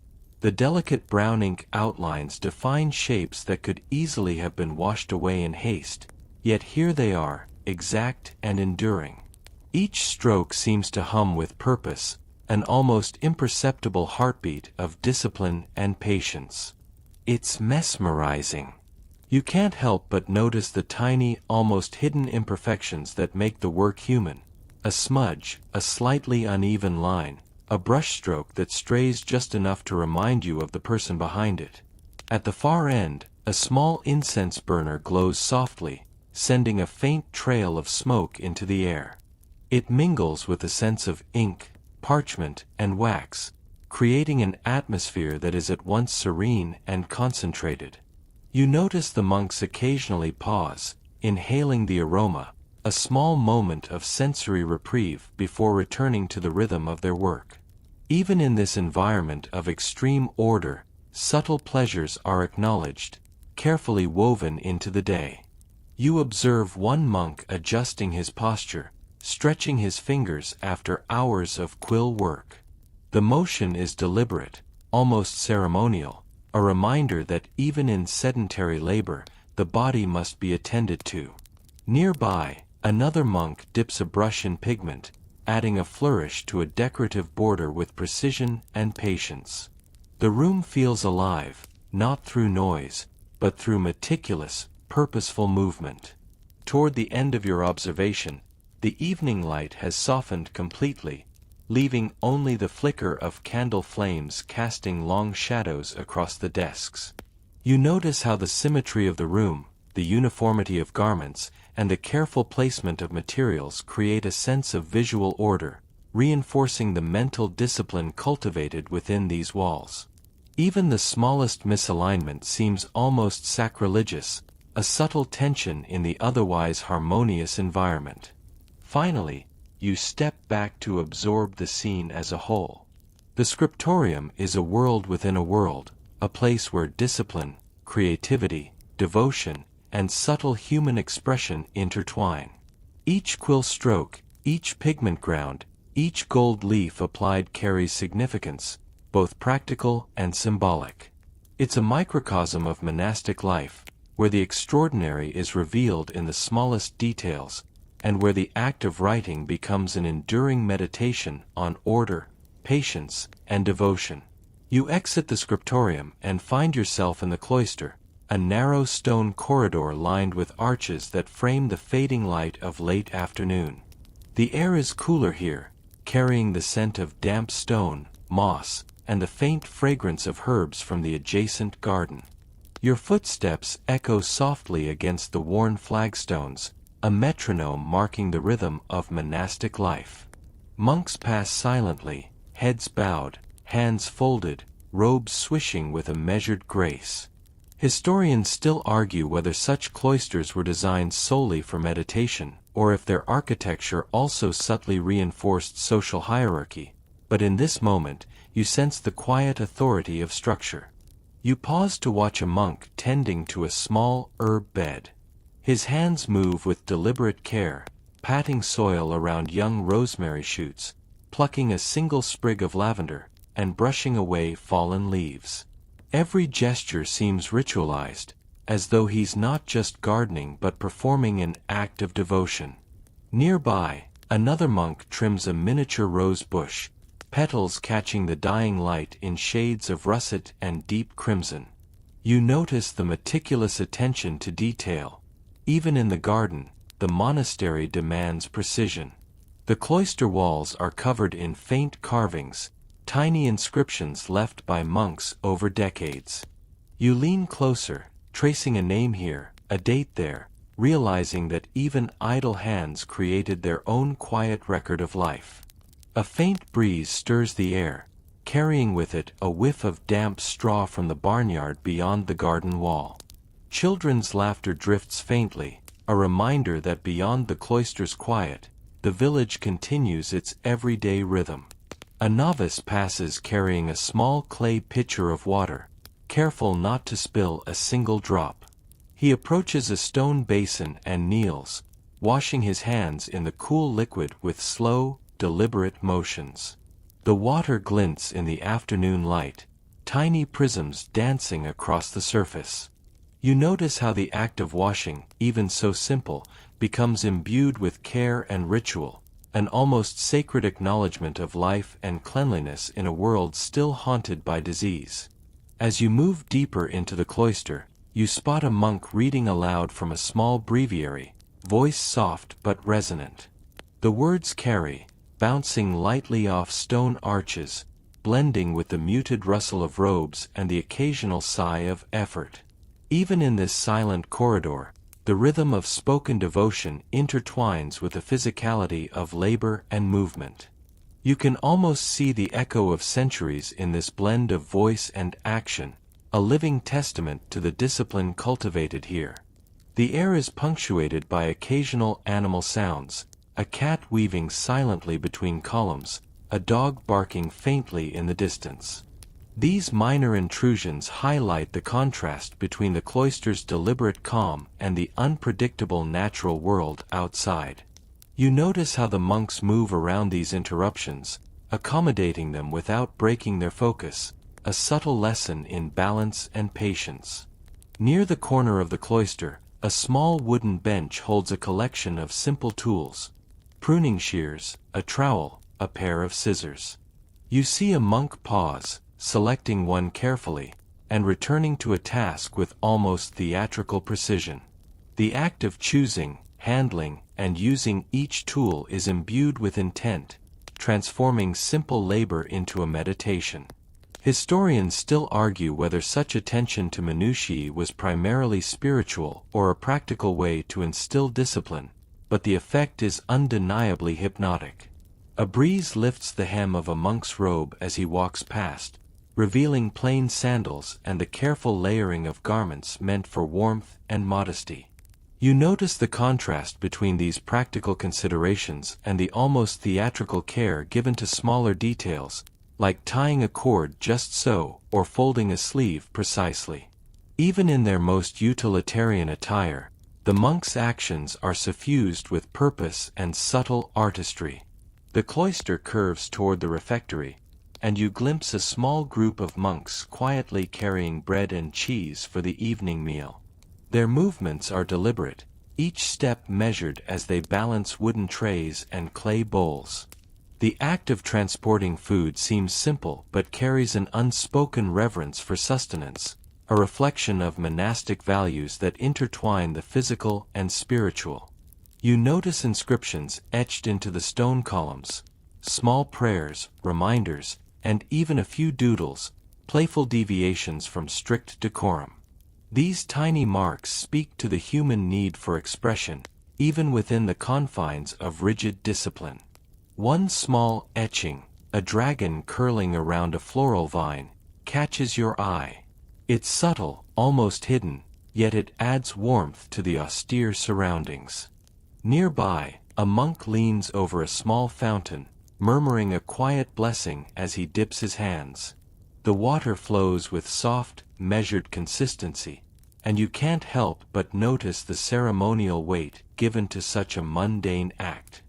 The delicate brown ink outlines define shapes that could easily have been washed away in haste, yet here they are, exact and enduring. Each stroke seems to hum with purpose, an almost imperceptible heartbeat of discipline and patience. It's mesmerizing. You can't help but notice the tiny, almost hidden imperfections that make the work human. A smudge, a slightly uneven line, a brushstroke that strays just enough to remind you of the person behind it. At the far end, a small incense burner glows softly, sending a faint trail of smoke into the air. It mingles with the sense of ink, parchment, and wax, creating an atmosphere that is at once serene and concentrated. You notice the monks occasionally pause, inhaling the aroma, a small moment of sensory reprieve before returning to the rhythm of their work. Even in this environment of extreme order, subtle pleasures are acknowledged, carefully woven into the day. You observe one monk adjusting his posture, stretching his fingers after hours of quill work. The motion is deliberate, almost ceremonial, a reminder that even in sedentary labor, the body must be attended to. Nearby, another monk dips a brush in pigment, adding a flourish to a decorative border with precision and patience. The room feels alive, not through noise, but through meticulous, purposeful movement. Toward the end of your observation, the evening light has softened completely, leaving only the flicker of candle flames casting long shadows across the desks. You notice how the symmetry of the room, the uniformity of garments, and the careful placement of materials create a sense of visual order, reinforcing the mental discipline cultivated within these walls. Even the smallest misalignment seems almost sacrilegious, a subtle tension in the otherwise harmonious environment. Finally, you step back to absorb the scene as a whole. The scriptorium is a world within a world, a place where discipline, creativity, devotion, and subtle human expression intertwine. Each quill stroke, each pigment ground, each gold leaf applied carries significance, both practical and symbolic. It's a microcosm of monastic life, where the extraordinary is revealed in the smallest details, and where the act of writing becomes an enduring meditation on order, patience, and devotion. You exit the scriptorium and find yourself in the cloister, a narrow stone corridor lined with arches that frame the fading light of late afternoon. The air is cooler here, carrying the scent of damp stone, moss, and the faint fragrance of herbs from the adjacent garden. Your footsteps echo softly against the worn flagstones, a metronome marking the rhythm of monastic life. Monks pass silently, heads bowed, hands folded, robes swishing with a measured grace. Historians still argue whether such cloisters were designed solely for meditation, or if their architecture also subtly reinforced social hierarchy, but in this moment, you sense the quiet authority of structure. You pause to watch a monk tending to a small herb bed. His hands move with deliberate care, patting soil around young rosemary shoots, plucking a single sprig of lavender, and brushing away fallen leaves. Every gesture seems ritualized, as though he's not just gardening but performing an act of devotion. Nearby, another monk trims a miniature rose bush, petals catching the dying light in shades of russet and deep crimson. You notice the meticulous attention to detail. Even in the garden, the monastery demands precision. The cloister walls are covered in faint carvings, tiny inscriptions left by monks over decades. You lean closer, tracing a name here, a date there, realizing that even idle hands created their own quiet record of life. A faint breeze stirs the air, carrying with it a whiff of damp straw from the barnyard beyond the garden wall. Children's laughter drifts faintly, a reminder that beyond the cloister's quiet, the village continues its everyday rhythm. A novice passes carrying a small clay pitcher of water, careful not to spill a single drop. He approaches a stone basin and kneels, washing his hands in the cool liquid with slow, deliberate motions. The water glints in the afternoon light, tiny prisms dancing across the surface. You notice how the act of washing, even so simple, becomes imbued with care and ritual, an almost sacred acknowledgement of life and cleanliness in a world still haunted by disease. As you move deeper into the cloister, you spot a monk reading aloud from a small breviary, voice soft but resonant. The words carry, bouncing lightly off stone arches, blending with the muted rustle of robes and the occasional sigh of effort. Even in this silent corridor, the rhythm of spoken devotion intertwines with the physicality of labor and movement. You can almost see the echo of centuries in this blend of voice and action, a living testament to the discipline cultivated here. The air is punctuated by occasional animal sounds, a cat weaving silently between columns, a dog barking faintly in the distance. These minor intrusions highlight the contrast between the cloister's deliberate calm and the unpredictable natural world outside. You notice how the monks move around these interruptions, accommodating them without breaking their focus, a subtle lesson in balance and patience. Near the corner of the cloister, a small wooden bench holds a collection of simple tools: pruning shears, a trowel, a pair of scissors. You see a monk pause, selecting one carefully, and returning to a task with almost theatrical precision. The act of choosing, handling, and using each tool is imbued with intent, transforming simple labor into a meditation. Historians still argue whether such attention to minutiae was primarily spiritual or a practical way to instill discipline, but the effect is undeniably hypnotic. A breeze lifts the hem of a monk's robe as he walks past, revealing plain sandals and the careful layering of garments meant for warmth and modesty. You notice the contrast between these practical considerations and the almost theatrical care given to smaller details, like tying a cord just so, or folding a sleeve precisely. Even in their most utilitarian attire, the monks' actions are suffused with purpose and subtle artistry. The cloister curves toward the refectory, and you glimpse a small group of monks quietly carrying bread and cheese for the evening meal. Their movements are deliberate, each step measured as they balance wooden trays and clay bowls. The act of transporting food seems simple but carries an unspoken reverence for sustenance, a reflection of monastic values that intertwine the physical and spiritual. You notice inscriptions etched into the stone columns, small prayers, reminders, and even a few doodles, playful deviations from strict decorum. These tiny marks speak to the human need for expression, even within the confines of rigid discipline. One small etching, a dragon curling around a floral vine, catches your eye. It's subtle, almost hidden, yet it adds warmth to the austere surroundings. Nearby, a monk leans over a small fountain, murmuring a quiet blessing as he dips his hands. The water flows with soft, measured consistency, and you can't help but notice the ceremonial weight given to such a mundane act.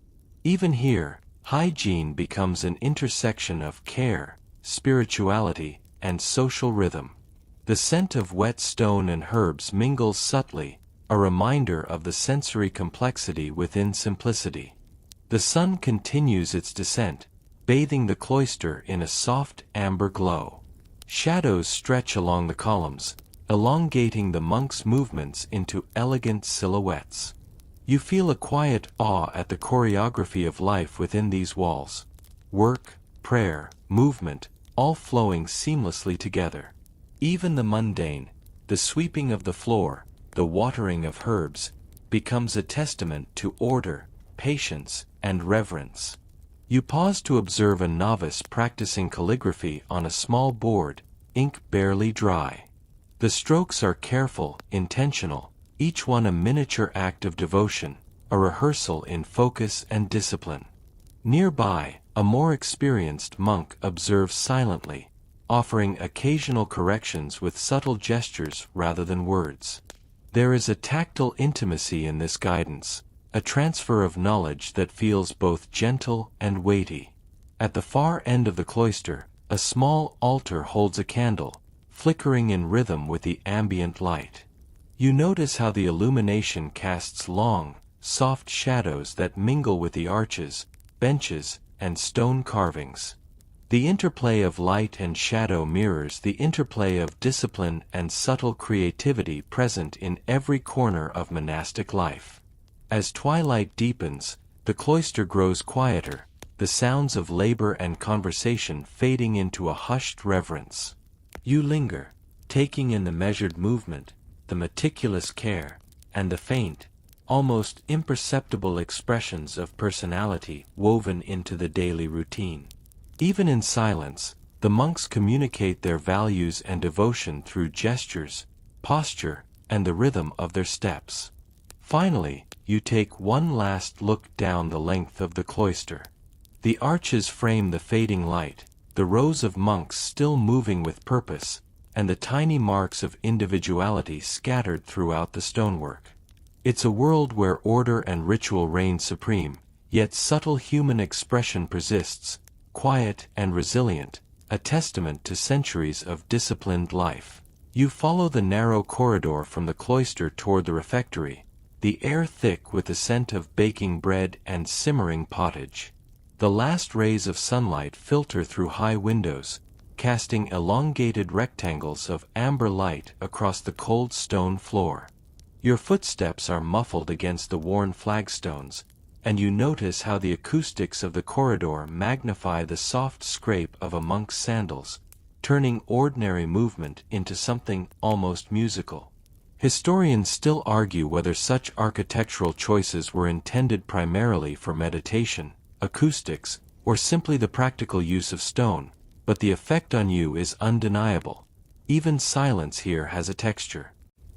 Even here, hygiene becomes an intersection of care, spirituality, and social rhythm. The scent of wet stone and herbs mingles subtly, a reminder of the sensory complexity within simplicity. The sun continues its descent, bathing the cloister in a soft amber glow. Shadows stretch along the columns, elongating the monks' movements into elegant silhouettes. You feel a quiet awe at the choreography of life within these walls. Work, prayer, movement, all flowing seamlessly together. Even the mundane, the sweeping of the floor, the watering of herbs, becomes a testament to order, patience, and reverence. You pause to observe a novice practicing calligraphy on a small board, ink barely dry. The strokes are careful, intentional, each one a miniature act of devotion, a rehearsal in focus and discipline. Nearby, a more experienced monk observes silently, offering occasional corrections with subtle gestures rather than words. There is a tactile intimacy in this guidance, a transfer of knowledge that feels both gentle and weighty. At the far end of the cloister, a small altar holds a candle, flickering in rhythm with the ambient light. You notice how the illumination casts long, soft shadows that mingle with the arches, benches, and stone carvings. The interplay of light and shadow mirrors the interplay of discipline and subtle creativity present in every corner of monastic life. As twilight deepens, the cloister grows quieter, the sounds of labor and conversation fading into a hushed reverence. You linger, taking in the measured movement, the meticulous care, and the faint, almost imperceptible expressions of personality woven into the daily routine. Even in silence, the monks communicate their values and devotion through gestures, posture, and the rhythm of their steps. Finally, you take one last look down the length of the cloister. The arches frame the fading light, the rows of monks still moving with purpose, and the tiny marks of individuality scattered throughout the stonework. It's a world where order and ritual reign supreme, yet subtle human expression persists, quiet and resilient, a testament to centuries of disciplined life. You follow the narrow corridor from the cloister toward the refectory, the air thick with the scent of baking bread and simmering pottage. The last rays of sunlight filter through high windows, casting elongated rectangles of amber light across the cold stone floor. Your footsteps are muffled against the worn flagstones, and you notice how the acoustics of the corridor magnify the soft scrape of a monk's sandals, turning ordinary movement into something almost musical. Historians still argue whether such architectural choices were intended primarily for meditation, acoustics, or simply the practical use of stone, but the effect on you is undeniable. Even silence here has a texture.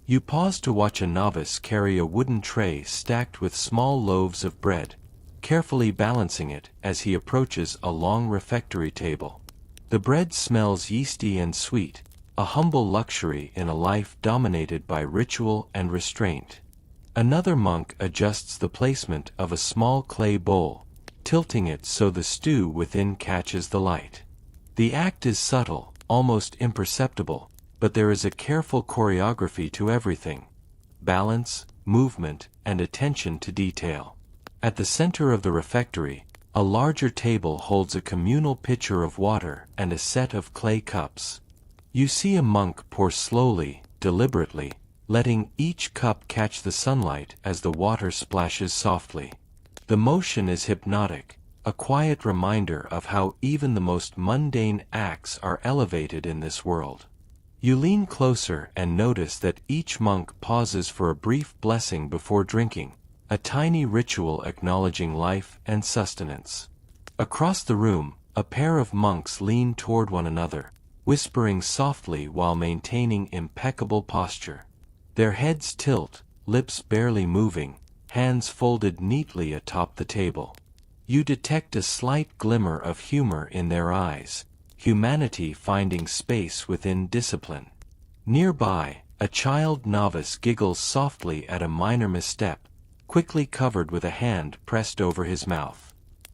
You pause to watch a novice carry a wooden tray stacked with small loaves of bread, carefully balancing it as he approaches a long refectory table. The bread smells yeasty and sweet, a humble luxury in a life dominated by ritual and restraint. Another monk adjusts the placement of a small clay bowl, tilting it so the stew within catches the light. The act is subtle, almost imperceptible, but there is a careful choreography to everything: balance, movement, and attention to detail. At the center of the refectory, a larger table holds a communal pitcher of water and a set of clay cups. You see a monk pour slowly, deliberately, letting each cup catch the sunlight as the water splashes softly. The motion is hypnotic, a quiet reminder of how even the most mundane acts are elevated in this world. You lean closer and notice that each monk pauses for a brief blessing before drinking, a tiny ritual acknowledging life and sustenance. Across the room, a pair of monks lean toward one another, whispering softly while maintaining impeccable posture. Their heads tilt, lips barely moving, hands folded neatly atop the table. You detect a slight glimmer of humor in their eyes, humanity finding space within discipline. Nearby, A child novice giggles softly at a minor misstep, quickly covered with a hand pressed over his mouth.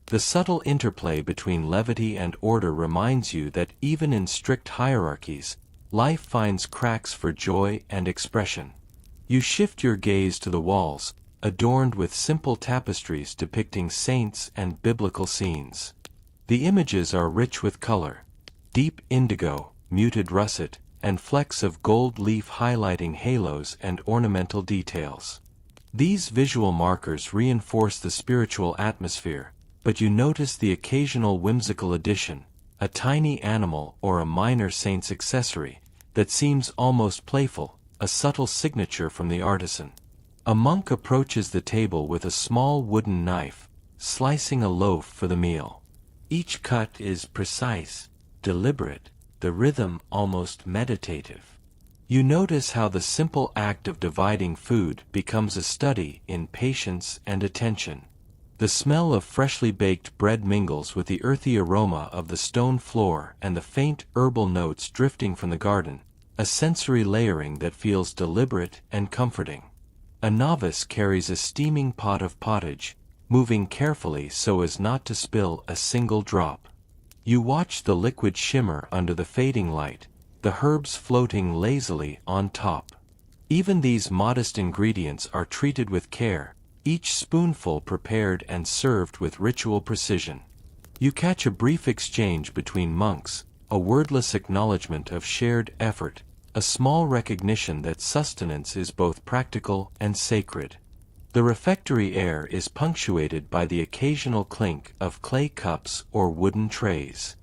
The subtle interplay between levity and order reminds you that even in strict hierarchies, life finds cracks for joy and expression. You shift your gaze to the walls, adorned with simple tapestries depicting saints and biblical scenes. The images are rich with color: deep indigo, muted russet, and flecks of gold leaf highlighting halos and ornamental details. These visual markers reinforce the spiritual atmosphere, but you notice the occasional whimsical addition, a tiny animal or a minor saint's accessory, that seems almost playful, a subtle signature from the artisan. A monk approaches the table with a small wooden knife, slicing a loaf for the meal. Each cut is precise, deliberate, the rhythm almost meditative. You notice how the simple act of dividing food becomes a study in patience and attention. The smell of freshly baked bread mingles with the earthy aroma of the stone floor and the faint herbal notes drifting from the garden, a sensory layering that feels deliberate and comforting. A novice carries a steaming pot of pottage, moving carefully so as not to spill a single drop. You watch the liquid shimmer under the fading light, the herbs floating lazily on top. Even these modest ingredients are treated with care, each spoonful prepared and served with ritual precision. You catch a brief exchange between monks, a wordless acknowledgement of shared effort, a small recognition that sustenance is both practical and sacred. The refectory air is punctuated by the occasional clink of clay cups or wooden trays.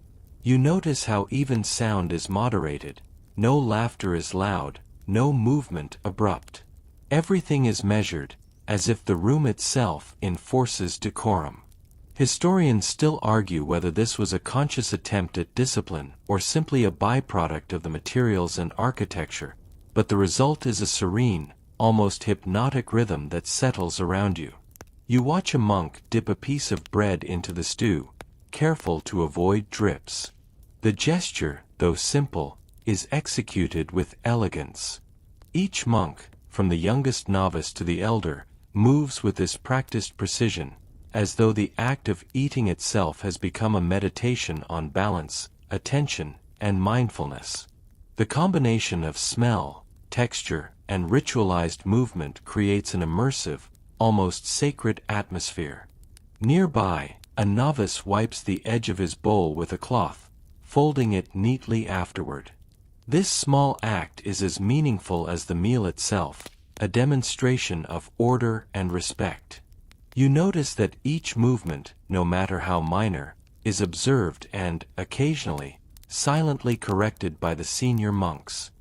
You notice how even sound is moderated: no laughter is loud, no movement abrupt. Everything is measured, as if the room itself enforces decorum. Historians still argue whether this was a conscious attempt at discipline or simply a byproduct of the materials and architecture, but the result is a serene, almost hypnotic rhythm that settles around you. You watch a monk dip a piece of bread into the stew, careful to avoid drips. The gesture, though simple, is executed with elegance. Each monk, from the youngest novice to the elder, moves with this practiced precision, as though the act of eating itself has become a meditation on balance, attention, and mindfulness. The combination of smell, texture, and ritualized movement creates an immersive, almost sacred atmosphere. Nearby, a novice wipes the edge of his bowl with a cloth, folding it neatly afterward. This small act is as meaningful as the meal itself, a demonstration of order and respect. You notice that each movement, no matter how minor, is observed and, occasionally, silently corrected by the senior monks.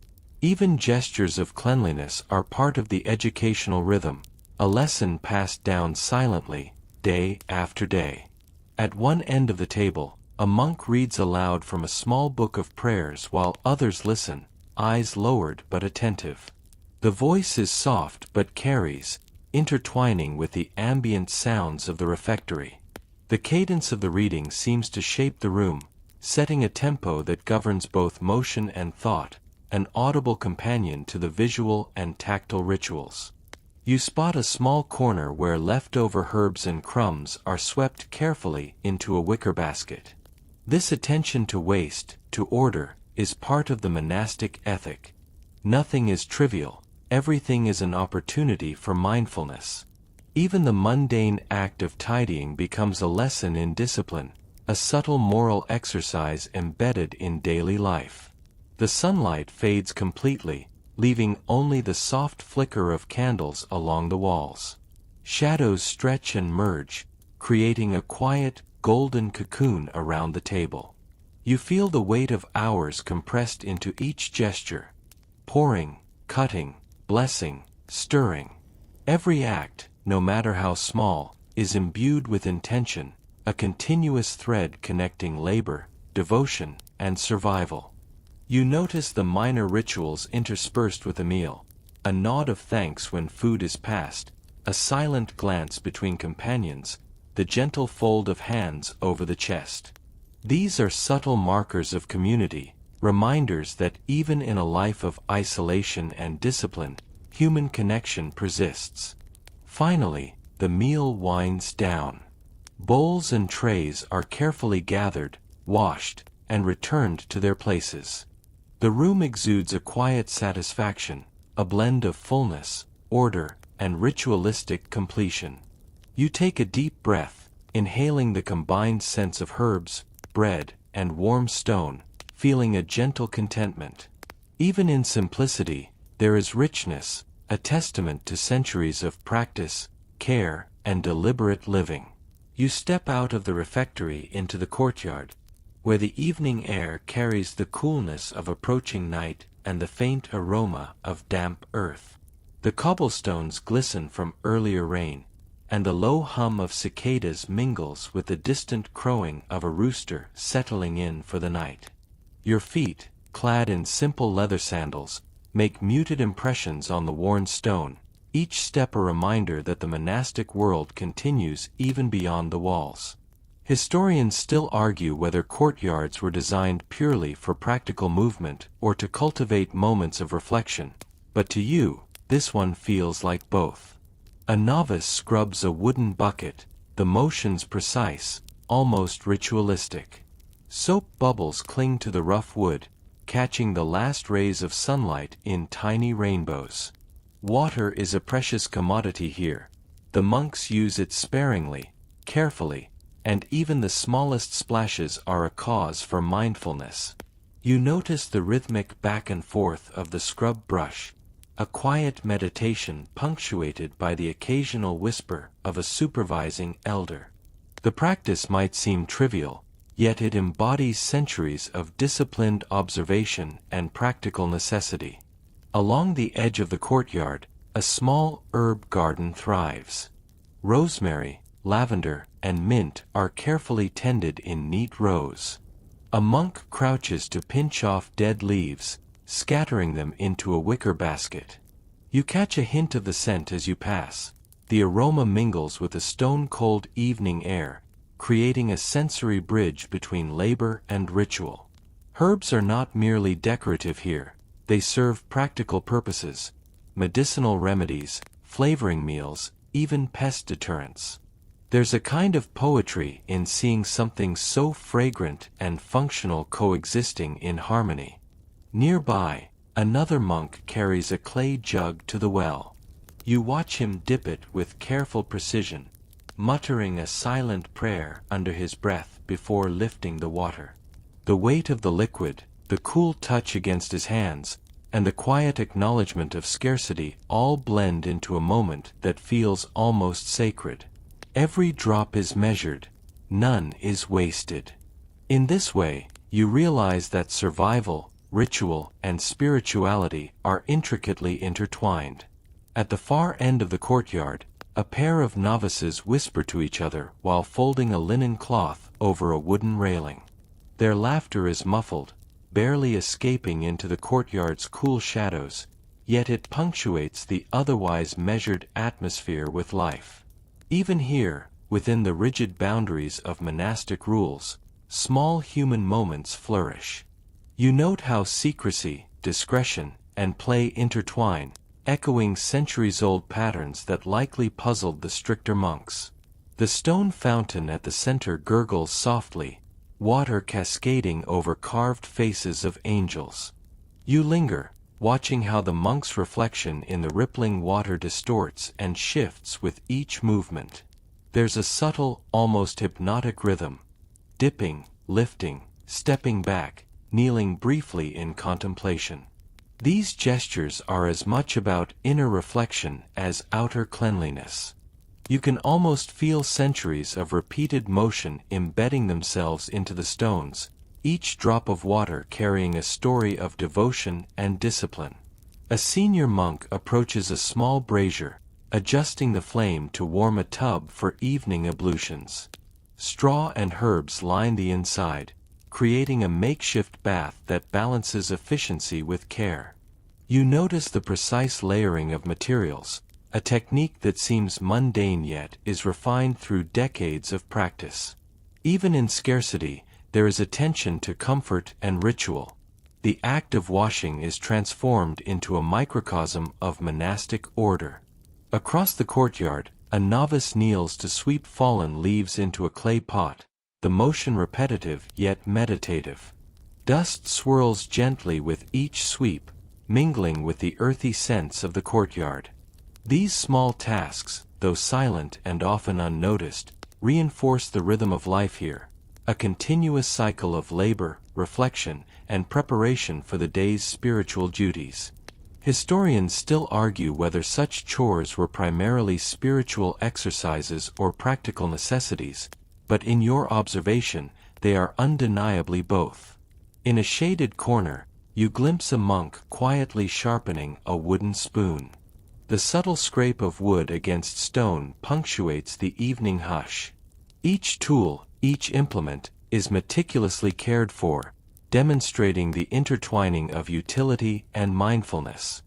Even gestures of cleanliness are part of the educational rhythm, a lesson passed down silently, day after day. At one end of the table, a monk reads aloud from a small book of prayers while others listen, eyes lowered but attentive. The voice is soft but carries, intertwining with the ambient sounds of the refectory. The cadence of the reading seems to shape the room, setting a tempo that governs both motion and thought, an audible companion to the visual and tactile rituals. You spot a small corner where leftover herbs and crumbs are swept carefully into a wicker basket. This attention to waste, to order, is part of the monastic ethic. Nothing is trivial, everything is an opportunity for mindfulness. Even the mundane act of tidying becomes a lesson in discipline, a subtle moral exercise embedded in daily life. The sunlight fades completely, leaving only the soft flicker of candles along the walls. Shadows stretch and merge, creating a quiet, golden cocoon around the table. You feel the weight of hours compressed into each gesture: pouring, cutting, blessing, stirring. Every act, no matter how small, is imbued with intention, a continuous thread connecting labor, devotion, and survival. You notice the minor rituals interspersed with a meal: a nod of thanks when food is passed, a silent glance between companions, the gentle fold of hands over the chest. These are subtle markers of community, reminders that even in a life of isolation and discipline, human connection persists. Finally, the meal winds down. Bowls and trays are carefully gathered, washed, and returned to their places. The room exudes a quiet satisfaction, a blend of fullness, order, and ritualistic completion. You take a deep breath, inhaling the combined scents of herbs, bread, and warm stone, feeling a gentle contentment. Even in simplicity, there is richness, a testament to centuries of practice, care, and deliberate living. You step out of the refectory into the courtyard, where the evening air carries the coolness of approaching night and the faint aroma of damp earth. The cobblestones glisten from earlier rain, and the low hum of cicadas mingles with the distant crowing of a rooster settling in for the night. Your feet, clad in simple leather sandals, make muted impressions on the worn stone, each step a reminder that the monastic world continues even beyond the walls. Historians still argue whether courtyards were designed purely for practical movement or to cultivate moments of reflection, but to you, this one feels like both. A novice scrubs a wooden bucket, the motions precise, almost ritualistic. Soap bubbles cling to the rough wood, catching the last rays of sunlight in tiny rainbows. Water is a precious commodity here. The monks use it sparingly, carefully, and even the smallest splashes are a cause for mindfulness. You notice the rhythmic back and forth of the scrub brush, a quiet meditation punctuated by the occasional whisper of a supervising elder. The practice might seem trivial, yet it embodies centuries of disciplined observation and practical necessity. Along the edge of the courtyard, a small herb garden thrives. Rosemary, lavender, and mint are carefully tended in neat rows. A monk crouches to pinch off dead leaves, scattering them into a wicker basket. You catch a hint of the scent as you pass. The aroma mingles with the stone-cold evening air, creating a sensory bridge between labor and ritual. Herbs are not merely decorative here, they serve practical purposes: medicinal remedies, flavoring meals, even pest deterrents. There's a kind of poetry in seeing something so fragrant and functional coexisting in harmony. Nearby, another monk carries a clay jug to the well. You watch him dip it with careful precision, muttering a silent prayer under his breath before lifting the water. The weight of the liquid, the cool touch against his hands, and the quiet acknowledgement of scarcity all blend into a moment that feels almost sacred. Every drop is measured, none is wasted. In this way, you realize that survival, ritual, and spirituality are intricately intertwined. At the far end of the courtyard, a pair of novices whisper to each other while folding a linen cloth over a wooden railing. Their laughter is muffled, barely escaping into the courtyard's cool shadows, yet it punctuates the otherwise measured atmosphere with life. Even here, within the rigid boundaries of monastic rules, small human moments flourish. You note how secrecy, discretion, and play intertwine, echoing centuries-old patterns that likely puzzled the stricter monks. The stone fountain at the center gurgles softly, water cascading over carved faces of angels. You linger, watching how the monk's reflection in the rippling water distorts and shifts with each movement. There's a subtle, almost hypnotic rhythm, dipping, lifting, stepping back, kneeling briefly in contemplation. These gestures are as much about inner reflection as outer cleanliness. You can almost feel centuries of repeated motion embedding themselves into the stones, each drop of water carrying a story of devotion and discipline. A senior monk approaches a small brazier, adjusting the flame to warm a tub for evening ablutions. Straw and herbs line the inside, creating a makeshift bath that balances efficiency with care. You notice the precise layering of materials, a technique that seems mundane yet is refined through decades of practice. Even in scarcity, there is attention to comfort and ritual. the act of washing is transformed into a microcosm of monastic order. Across the courtyard, a novice kneels to sweep fallen leaves into a clay pot, the motion repetitive yet meditative. Dust swirls gently with each sweep, mingling with the earthy scents of the courtyard. These small tasks, though silent and often unnoticed, reinforce the rhythm of life here, a continuous cycle of labor, reflection, and preparation for the day's spiritual duties. Historians still argue whether such chores were primarily spiritual exercises or practical necessities, but in your observation, they are undeniably both. In a shaded corner, you glimpse a monk quietly sharpening a wooden spoon. The subtle scrape of wood against stone punctuates the evening hush. Each tool, each implement, is meticulously cared for, demonstrating the intertwining of utility and mindfulness.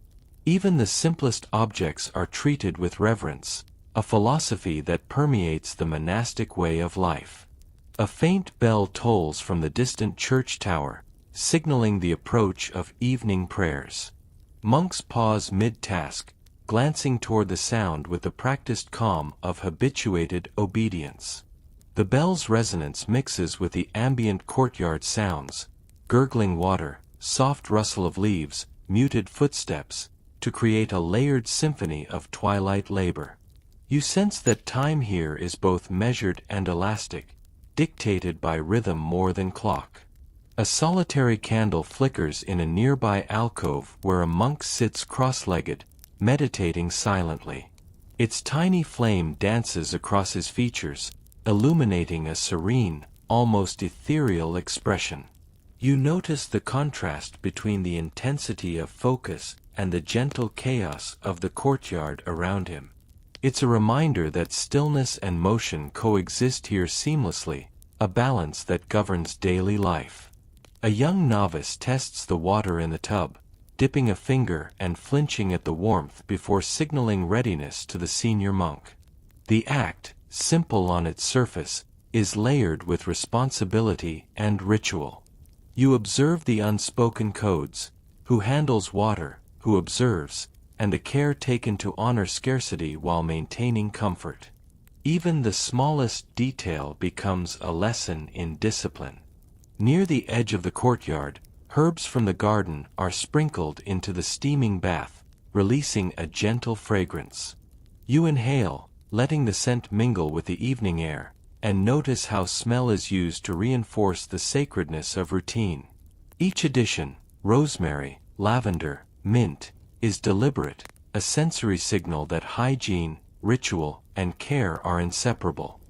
Even the simplest objects are treated with reverence, a philosophy that permeates the monastic way of life. A faint bell tolls from the distant church tower, signaling the approach of evening prayers. Monks pause mid-task, glancing toward the sound with the practiced calm of habituated obedience. The bell's resonance mixes with the ambient courtyard sounds, gurgling water, soft rustle of leaves, muted footsteps, to create a layered symphony of twilight labor. You sense that time here is both measured and elastic, dictated by rhythm more than clock. A solitary candle flickers in a nearby alcove where a monk sits cross-legged, meditating silently. Its tiny flame dances across his features, illuminating a serene, almost ethereal expression. You notice the contrast between the intensity of focus and the gentle chaos of the courtyard around him. It's a reminder that stillness and motion coexist here seamlessly, a balance that governs daily life. A young novice tests the water in the tub, dipping a finger and flinching at the warmth before signaling readiness to the senior monk. The act, simple on its surface, is layered with responsibility and ritual. You observe the unspoken codes: who handles water, who observes, and the care taken to honor scarcity while maintaining comfort. Even the smallest detail becomes a lesson in discipline. Near the edge of the courtyard, herbs from the garden are sprinkled into the steaming bath, releasing a gentle fragrance. You inhale, letting the scent mingle with the evening air, and notice how smell is used to reinforce the sacredness of routine. Each addition, rosemary, lavender, mint, is deliberate, a sensory signal that hygiene, ritual, and care are inseparable.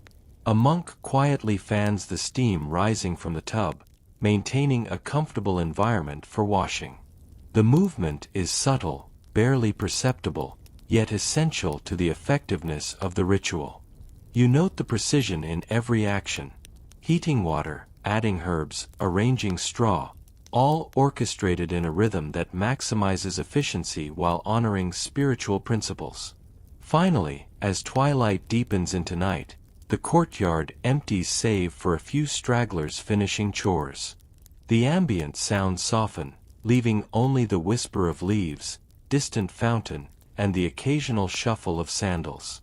A monk quietly fans the steam rising from the tub, maintaining a comfortable environment for washing. The movement is subtle, barely perceptible, yet essential to the effectiveness of the ritual. You note the precision in every action: heating water, adding herbs, arranging straw, all orchestrated in a rhythm that maximizes efficiency while honoring spiritual principles. Finally, as twilight deepens into night, the courtyard empties save for a few stragglers finishing chores. The ambient sounds soften, leaving only the whisper of leaves, distant fountain, and the occasional shuffle of sandals.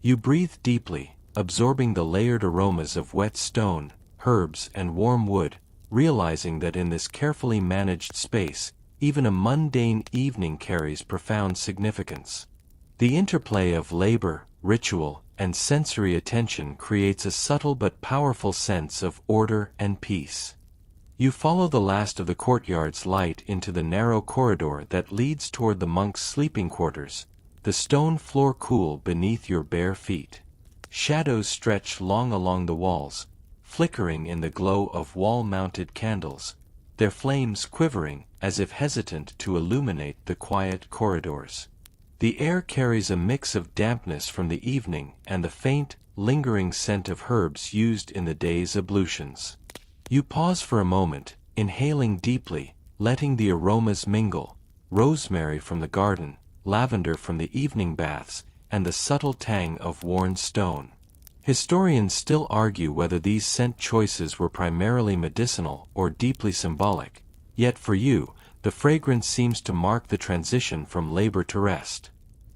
You breathe deeply, absorbing the layered aromas of wet stone, herbs, and warm wood, realizing that in this carefully managed space, even a mundane evening carries profound significance. The interplay of labor, ritual, and sensory attention creates a subtle but powerful sense of order and peace. You follow the last of the courtyard's light into the narrow corridor that leads toward the monk's sleeping quarters, the stone floor cool beneath your bare feet. Shadows stretch long along the walls, flickering in the glow of wall-mounted candles, their flames quivering as if hesitant to illuminate the quiet corridors. The air carries a mix of dampness from the evening and the faint, lingering scent of herbs used in the day's ablutions. You pause for a moment, inhaling deeply, letting the aromas mingle: rosemary from the garden, lavender from the evening baths, and the subtle tang of worn stone. Historians still argue whether these scent choices were primarily medicinal or deeply symbolic, Yet for you, the fragrance seems to mark the transition from labor to rest.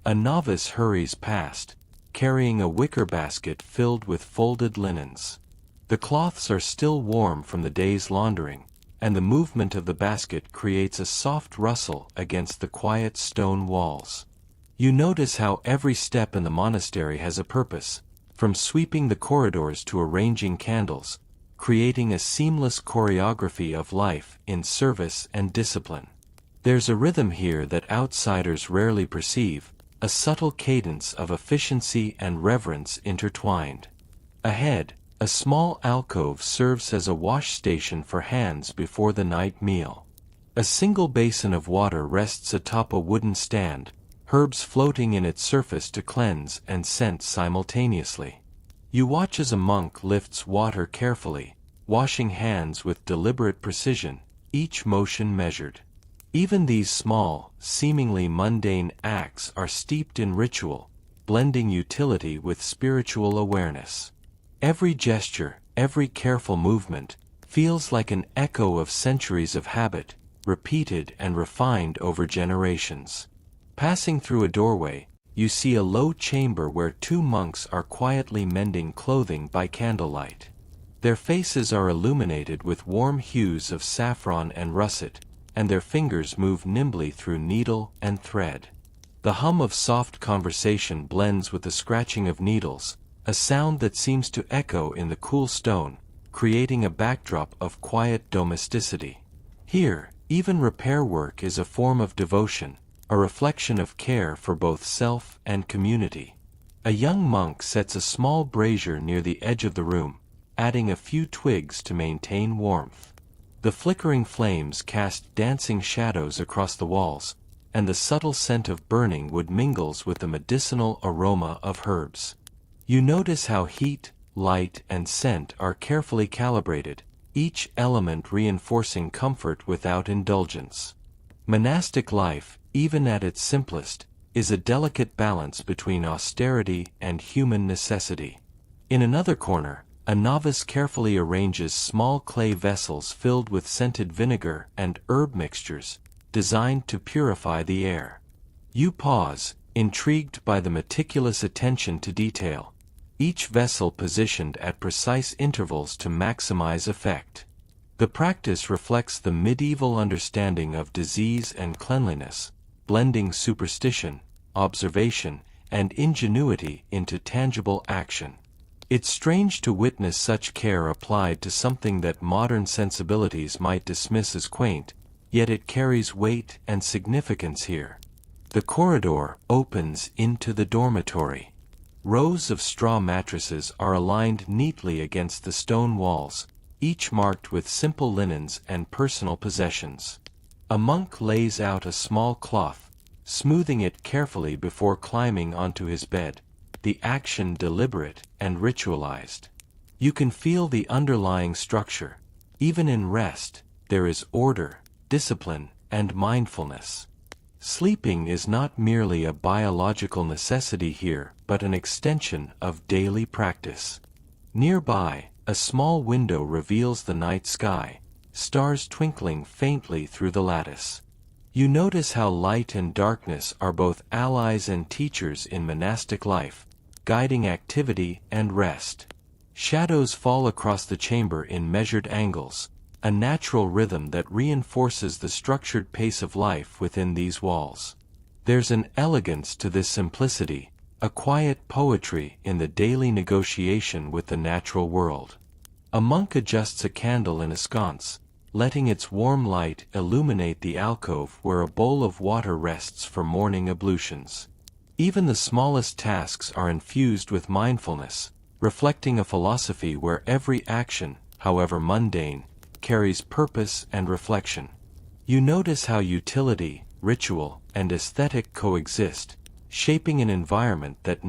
A novice hurries past, carrying a wicker basket filled with folded linens. The cloths are still warm from the day's laundering, and the movement of the basket creates a soft rustle against the quiet stone walls. You notice how every step in the monastery has a purpose, from sweeping the corridors to arranging candles, creating a seamless choreography of life in service and discipline. There's a rhythm here that outsiders rarely perceive, a subtle cadence of efficiency and reverence intertwined. Ahead, a small alcove serves as a wash station for hands before the night meal. A single basin of water rests atop a wooden stand, herbs floating in its surface to cleanse and scent simultaneously. You watch as a monk lifts water carefully, washing hands with deliberate precision, each motion measured. Even these small, seemingly mundane acts are steeped in ritual, blending utility with spiritual awareness. Every gesture, every careful movement, feels like an echo of centuries of habit, repeated and refined over generations. Passing through a doorway, you see a low chamber where two monks are quietly mending clothing by candlelight. Their faces are illuminated with warm hues of saffron and russet, and their fingers move nimbly through needle and thread. The hum of soft conversation blends with the scratching of needles, a sound that seems to echo in the cool stone, creating a backdrop of quiet domesticity. Here, even repair work is a form of devotion, a reflection of care for both self and community. A young monk sets a small brazier near the edge of the room, adding a few twigs to maintain warmth. The flickering flames cast dancing shadows across the walls, and the subtle scent of burning wood mingles with the medicinal aroma of herbs. You notice how heat, light, and scent are carefully calibrated, each element reinforcing comfort without indulgence. Monastic life, even at its simplest, is a delicate balance between austerity and human necessity. In another corner, a novice carefully arranges small clay vessels filled with scented vinegar and herb mixtures, designed to purify the air. You pause, intrigued by the meticulous attention to detail, each vessel positioned at precise intervals to maximize effect. The practice reflects the medieval understanding of disease and cleanliness, blending superstition, observation, and ingenuity into tangible action. It's strange to witness such care applied to something that modern sensibilities might dismiss as quaint, yet it carries weight and significance here. The corridor opens into the dormitory. Rows of straw mattresses are aligned neatly against the stone walls, each marked with simple linens and personal possessions. A monk lays out a small cloth, smoothing it carefully before climbing onto his bed, the action deliberate and ritualized. You can feel the underlying structure. Even in rest, there is order, discipline, and mindfulness. Sleeping is not merely a biological necessity here, but an extension of daily practice. Nearby, a small window reveals the night sky, stars twinkling faintly through the lattice. You notice how light and darkness are both allies and teachers in monastic life, guiding activity and rest. Shadows fall across the chamber in measured angles, a natural rhythm that reinforces the structured pace of life within these walls. There's an elegance to this simplicity, a quiet poetry in the daily negotiation with the natural world. A monk adjusts a candle in a sconce, letting its warm light illuminate the alcove where a bowl of water rests for morning ablutions. Even the smallest tasks are infused with mindfulness, reflecting a philosophy where every action, however mundane, carries purpose and reflection. You notice how utility, ritual, and aesthetic coexist, shaping an environment that